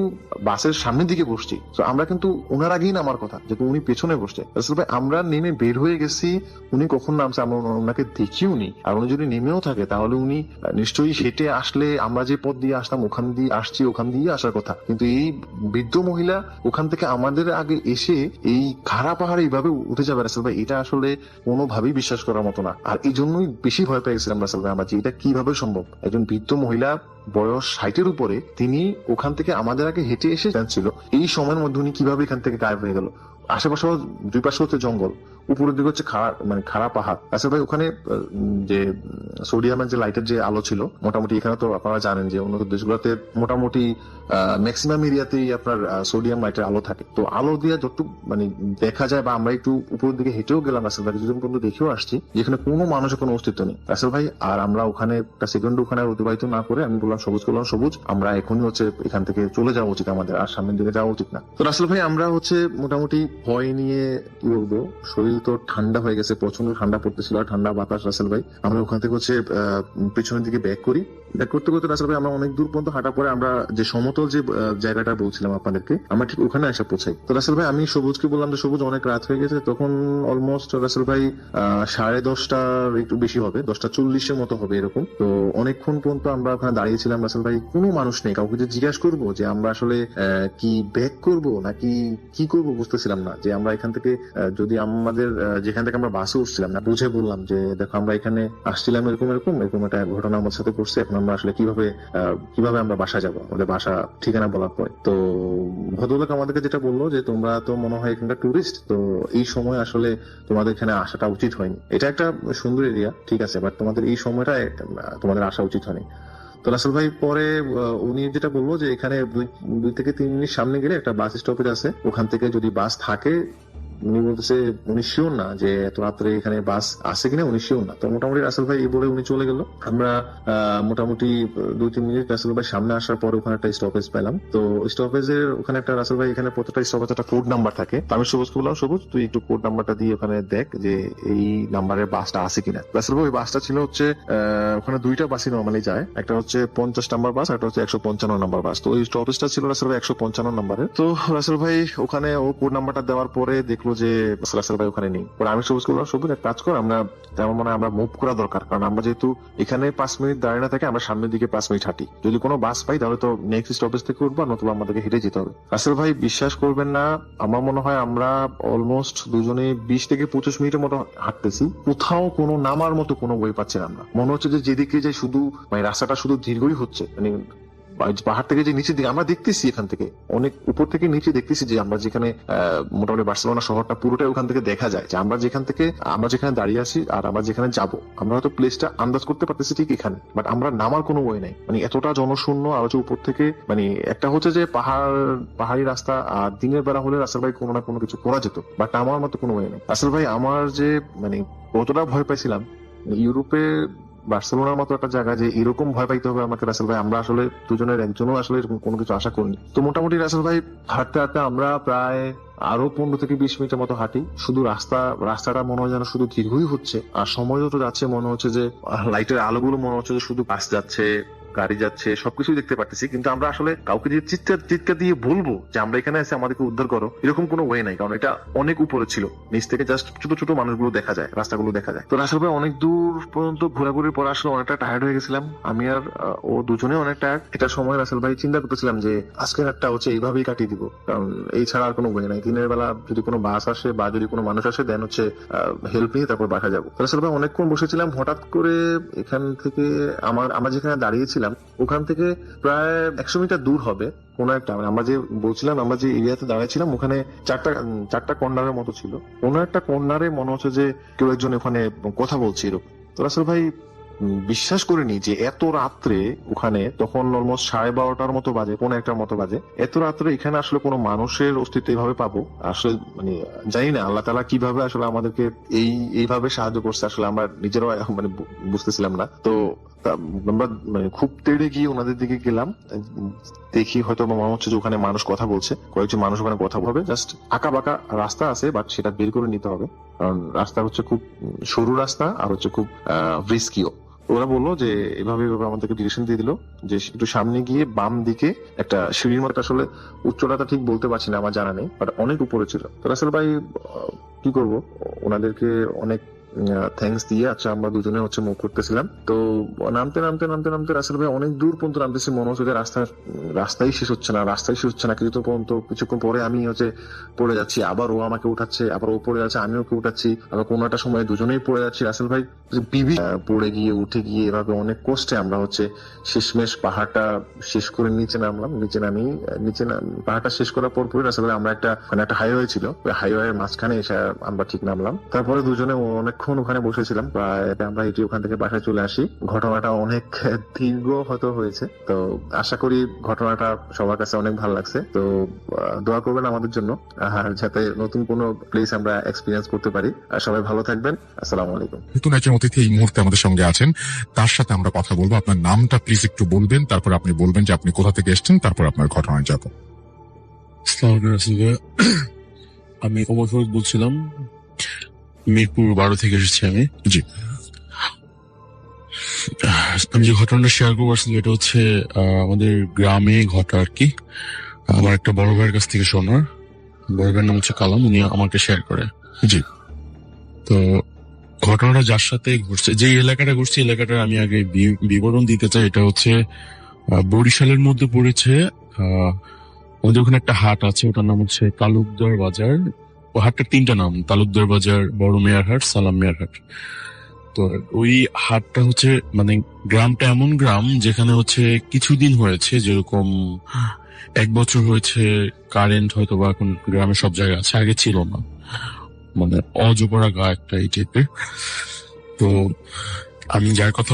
বাসের সামনের দিকে বসছি, তো আমরা কিন্তু ওনার আগেই নামার কথা, যেহেতু উনি পেছনে বসছে। রাসেল ভাই আমরা নেমে বের হয়ে গেছি, উনি কখন নামছে আমরা ওনাকে দেখিও নি। আর উনি যদি নেমেও থাকে তাহলে উনি নিশ্চয়ই হেঁটে আসলে, আমরা যে পথ দিয়ে আসতাম ওখান দিয়ে আসছি, ওখান দিয়ে আসার কথা। কিন্তু এই বৃদ্ধ মহিলা ওখান থেকে আমাদের আগে এসে এই খাড়া পাহাড়ে এইভাবে উঠে যাবে রাসেল ভাই, এটা আসলে কোনোভাবেই বিশ্বাস করার মতো না। আর এই জন্যই বেশি ভয় পেয়ে গেছিলাম রাসেল ভাই আমরা, যে এটা কিভাবে সম্ভব। একজন বৃদ্ধ মহিলা বয়স 60-এর উপরে, তিনি ওখান থেকে আমাদের আগে হেঁটে এসে যাচ্ছিল, এই সময়ের মধ্যে উনি কিভাবে এখান থেকে গায়েব হয়ে গেল। আশেপাশে দুই পাশে হচ্ছে জঙ্গল, উপরের দিকে হচ্ছে খাড়া পাহাড়। আচ্ছা ভাই ওখানে যে সোডিয়ামের যে লাইটের যে আলো ছিল, মোটামুটি এখানে তো আপনারা জানেন যে উন্নত দেশগুলোতে মোটামুটি ম্যাক্সিমাম এরিয়াতেই আপনার সোডিয়াম লাইটের আলো থাকে। তো আলো দিয়ে যতটুকু মানে দেখা যায়, বা আমরা একটু উপরের দিকে হেঁটেও গেলাম রাসেল ভাই, যদি পর্যন্ত দেখেও আসছি যেখানে কোনো মানুষের কোনো অস্তিত্ব নেই রাসেল ভাই। আর আমরা ওখানে একটা সেকেন্ড ওখানে অতিবাহিত না করে আমি বললাম সবুজ, করলাম সবুজ, আমরা এখনই হচ্ছে এখান থেকে চলে যাওয়া উচিত আমাদের, আর সামনের দিকে যাওয়া উচিত না। তো রাসেল ভাই আমরা হচ্ছে মোটামুটি ভয় নিয়ে, কি বলবো, শরীর তো ঠান্ডা হয়ে গেছে, প্রচন্ড ঠান্ডা পড়তেছিল, আর ঠান্ডা বাতাস। রাসেল ভাই আমরা ওখান থেকে হচ্ছে পিছনের দিকে ব্যাক করতে করতে রাসেল ভাই আমরা অনেক দূর পর্যন্ত হাঁটা পরে আমরা যে সমতল যে জায়গাটা বলছিলাম আপনাদেরকে, আমরা ঠিক ওখানে এসে পৌঁছাই। তো রাসেল ভাই আমি সবুজকে বললাম যে সবুজ অনেক রাত হয়ে গেছে, তখন অলমোস্ট রাসেল ভাই 10:30 একটু বেশি হবে, 10:40-এর মতো হবে এরকম। তো অনেকক্ষণ পর্যন্ত আমরা ওখানে দাঁড়িয়েছিলাম রাসেল ভাই, কোনো মানুষ নেই। কাউকে যে জিজ্ঞাসা করবো যে আমরা আসলে কি ব্যাক করবো নাকি কি করবো বুঝতেছিলাম না। যে আমরা এখান থেকে যদি আমাদের যেখান থেকে আমরা বাসে উঠছিলাম না, বুঝে বললাম যে দেখো আমরা এখানে আসছিলাম এরকম এরকম এরকম একটা ঘটনা আমার সাথে করছে, এখন আমরা আসলে কিভাবে আমরা বাসা যাবো, আমাদের বাসা ঠিকানা বলার পরে। তো ভদ্রলোক আমাদেরকে যেটা বললো যে তোমরা তো মনে হয় এখানকার টুরিস্ট, তো এই সময় আসলে তোমাদের এখানে আসাটা উচিত হয়নি। এটা একটা সুন্দর এরিয়া ঠিক আছে, বাট তোমাদের এই সময়টা তোমাদের আসা উচিত হয়নি। তো রাসেল ভাই পরে উনি যেটা বলবো যে এখানে 2 থেকে 3 মিনিট সামনে গেলে একটা বাস স্টপেজ আছে, ওখান থেকে যদি বাস থাকে, উনি বলতেছে উনি শিওর না যে এত রাত্রে এখানে বাস আছে কিনা, উনি শিওর না। তো মোটামুটি রাসেল ভাই এই বলে উনি চলে গেল। আমরা মোটামুটি 2-3 মিনিট রাসেল ভাই সামনে আসার পরে ওখানে একটা স্টপেজ পেলাম। তো স্টপেজের ওখানে একটা রাসেল ভাই, এখানে প্রত্যেকটা স্টপেজ একটা কোড নাম্বার থাকে। আমি সবুজকে বললাম সবুজ তুই একটু কোড নাম্বারটা দিয়ে ওখানে দেখ যে এই নাম্বারের বাসটা আছে কিনা। রাসেল ভাই ওই বাসটা ছিল হচ্ছে ওখানে 2টা বাসই নর্মালি যায়, একটা হচ্ছে 50 নাম্বার বাস, একটা হচ্ছে 155 নাম্বার বাস। তো ওই স্টপেজটা ছিল রাসেল ভাই 155 নাম্বারের। তো রাসেল ভাই ওখানে ও কোড নাম্বারটা দেওয়ার পরে দেখলো যে রাসেল ভাই ওখানে নেই। পরে আমি সবুজ করলাম সবুজ এক কাজ কর, আমরা তেমন মনে হয় আমরা মুভ করা দরকার, কারণ আমরা যেহেতু এখানে 5 মিনিট দাঁড়িয়ে না থাকে, আমরা সামনের দিকে 5 মিনিট হাঁটি, যদি কোনো বাস পাই তাহলে তো নেক্সট স্টপেজ থেকে উঠবো, নতুবা আমাদেরকে হেঁটে যেতে হবে। রাসেল ভাই বিশ্বাস করবেন না, আমার মনে হয় আমরা অলমোস্ট দুজনে 20 থেকে 25 মিনিটের মতো হাঁটতেছি, কোথাও কোনো নামার মতো কোনো বই পাচ্ছিলাম না। মনে হচ্ছে যে যেদিকে যাই শুধু মানে রাস্তাটা শুধু দীর্ঘই হচ্ছে, মানে পাহাড় থেকে যে নিচের দিকে আমরা দেখতেছি, এখান থেকে অনেক উপর থেকে নিচে দেখতেছি যে আমরা যেখানে মোটামুটি বার্সেলোনা শহরটা পুরোটাই ওখান থেকে দেখা যায়, যে আমরা যেখানে দাঁড়িয়ে আছি আর আমরা যেখানে যাব, আমরা হয়তো প্লেসটা আন্দাজ করতে পারতেছি ঠিক এখানে, বাট আমরা নামার কোনো ওয়ে নাই। মানে এতটা জনশূন্য, আর হচ্ছে উপর থেকে মানে একটা হচ্ছে যে পাহাড়ি রাস্তা, আর দিনের বেলা হলে রাসেল ভাই কোনো না কোনো কিছু করা যেত, বাট আমার মতো কোনো ওয়ে নেই। রাসেল ভাই আমার যে মানে কতটা ভয় পাইছিলাম, ইউরোপে বার্সেলোনার মতো একটা জায়গা যে এরকম ভয় পাইতে হবে আমাকে রাসেল ভাই, আমরা আসলে দুজনের একজনও আসলে এরকম কোনো কিছু আশা করিনি। তো মোটামুটি রাসেল ভাই হাঁটতে হাঁটতে আমরা প্রায় আরো 15 থেকে 20 মিনিটের মতো হাঁটি, শুধু রাস্তাটা মনে হয় যেন শুধু দীর্ঘই হচ্ছে, আর সময় যত যাচ্ছে মনে হচ্ছে যে লাইটের আলোগুলো মনে হচ্ছে যে শুধু পাশ যাচ্ছে, গাড়ি যাচ্ছে, সবকিছুই দেখতে পারতেছি, কিন্তু আমরা আসলে কাউকে যে চিৎকার দিয়ে বলবো যে আমরা এখানে এসে আমাদেরকে উদ্ধার করো, এরকম কোনো ওয়ে নাই, কারণ এটা অনেক উপরে ছিল। নিচ থেকে জাস্ট ছোট ছোট মানুষগুলো দেখা যায়, রাস্তাগুলো দেখা যায়। তো রাসেল ভাই অনেক দূর পর্যন্ত ঘোরাঘুরির পর আসলে অনেকটা টায়ার্ড হয়ে গেছিলাম, আমি আর ও দুজনে অনেক টায়ার্ড। এটা সময় রাসেল ভাই চিন্তা করতেছিলাম যে আজকের রাতটা হচ্ছে এইভাবেই কাটিয়ে দিব, কারণ এই ছাড়া আর কোনো ওয়ে নাই। দিনের বেলা যদি কোনো বাস আসে বা যদি কোনো মানুষ আসে, দেন হচ্ছে হেল্প নিয়ে তারপর বাসা যাবো। রাসেল ভাই অনেকক্ষণ বসেছিলাম, হঠাৎ করে এখান থেকে আমরা যেখানে দাঁড়িয়েছিলাম ওখান থেকে প্রায় 100 মিটার দূর হবে কোন একটা, আমরা যে বলছিলাম আমরা যে এরিয়াতে দাঁড়িয়েছিলাম ওখানে চারটা কর্নারের মতো ছিল, কোন একটা কর্নারে মনে হচ্ছে যে কেউ একজন ওখানে কথা বলছিল। তো রাসেল ভাই বিশ্বাস করিনি যে এত রাত্রে ওখানে, তখন অলমোস্ট 12:30 মতো বাজে, 1:45 মতো বাজে, এত রাত্রে এখানে আসলে কোনো মানুষের অস্তিত্ব এইভাবে পাবো আসলে মানে জানি না আল্লাহ তাআলা কিভাবে আসলে আমাদেরকে এইভাবে সাহায্য করছে, আসলে আমরা নিজেরাও মানে বুঝতেছিলাম না। তো আমরা মানে খুব তেড়ে গিয়ে ওনাদের দিকে গেলাম, দেখি হয়তো মনে হচ্ছে যে ওখানে মানুষ কথা বলছে, কয়েকজন মানুষ ওখানে কথা বলবে, জাস্ট আঁকা বাঁকা রাস্তা আছে, বাট সেটা বের করে নিতে হবে, কারণ রাস্তা হচ্ছে খুব সরু রাস্তা আর হচ্ছে খুব রিস্কিও। ওরা বললো যে এভাবে আমাদেরকে ডিরেকশন দিয়ে দিল যে একটু সামনে গিয়ে বাম দিকে একটা সিঁড়ির মতো, আসলে উচ্চতা ঠিক বলতে পারছি না, আমার জানা নেই, বাট অনেক উপরে ছিল। তো রাসেল ভাই কি করব, ওনাদেরকে অনেক থ্যাঙ্কস দিয়ে আচ্ছা আমরা দুজনে হচ্ছে মুভ করতেছিলাম। তো নামতে নামতে নামতে নামতে রাসেল ভাই অনেক দূর পর্যন্ত নামতেছি, মনে হচ্ছে যে রাস্তাই শেষ হচ্ছে না, কিন্তু পর্যন্ত কিছুক্ষণ পরে আমি হচ্ছে পড়ে যাচ্ছি, আবার ও আমাকে উঠাচ্ছে, আবার ও পড়ে যাচ্ছে, আমি ওকে উঠাচ্ছি, আবার কোনো একটা সময় দুজনেই পড়ে যাচ্ছি। রাসেল ভাই পড়ে গিয়ে উঠে গিয়ে এভাবে অনেক কষ্টে আমরা হচ্ছে শেষমেশ পাহাড়টা শেষ করে নিচে নামলাম। পাহাড়টা শেষ করার পর রাসেল ভাই আমরা একটা হাইওয়ে ছিল, ওই হাইওয়ের মাঝখানে এসে আমরা ঠিক নামলাম। তারপরে দুজনে অনেকক্ষণ ওখানে বসেছিলাম, প্রায় আমরা এটি ওখান থেকে বাসায় চলে আসি। ঘটনাটা অনেক দীর্ঘ হয়তো হয়েছে, তো আশা করি ঘটনাটা সবার কাছে অনেক ভালো লাগছে। তো দোয়া করবেন আমাদের জন্য, আর যাতে নতুন কোনো প্লেস আমরা এক্সপিরিয়েন্স করতে পারি। আর সবাই ভালো থাকবেন, আসসালামু আলাইকুম। নতুন একজন অতিথি এই মুহূর্তে আমাদের সঙ্গে আছেন, তার সাথে আমরা কথা বলবো। আপনার নামটা প্লিজ একটু বলবেন, তারপর আপনি বলবেন যে আপনি কোথা থেকে এসেছেন, তারপর আপনার ঘটনায় যাব। আমি ওমর ফারুক বলছিলাম, মিরপুর 12 থেকে এসেছি আমি। জি। আমি যে ঘটনাটা শেয়ার করবো আসলে এটা হচ্ছে আমাদের গ্রামে ঘটা আর কি। আমার একটা বড় ভাইয়ের কাছ থেকে শোনার, বড় ভাইয়ের নাম হচ্ছে কালাম, উনি আমাকে শেয়ার করে। জি। তো ঘটনাটা যার সাথে ঘটছে, যে এলাকাটা ঘটছে, এলাকাটা আমি আগে বিবরণ দিতে চাই। এটা হচ্ছে বরিশালের মধ্যে পড়েছে। আমাদের ওখানে একটা হাট আছে, ওটার নাম হচ্ছে তালুকদার বাজার। ও হাটটার 3টা নাম, তালুকদার বাজার, বড় মেয়ার হাট, সালাম মেয়ার হাট। তো ওই হাটটা হচ্ছে মানে গ্রামটা এমন গ্রাম যেখানে হচ্ছে কিছুদিন হয়েছে, যেরকম 1 বছর হয়েছে কারেন্ট হয়তো বা এখন গ্রামে সব জায়গায় আছে, আগে ছিল না, মানে অজপরা গা একটা এই টাইপের। তো আমি যার কথা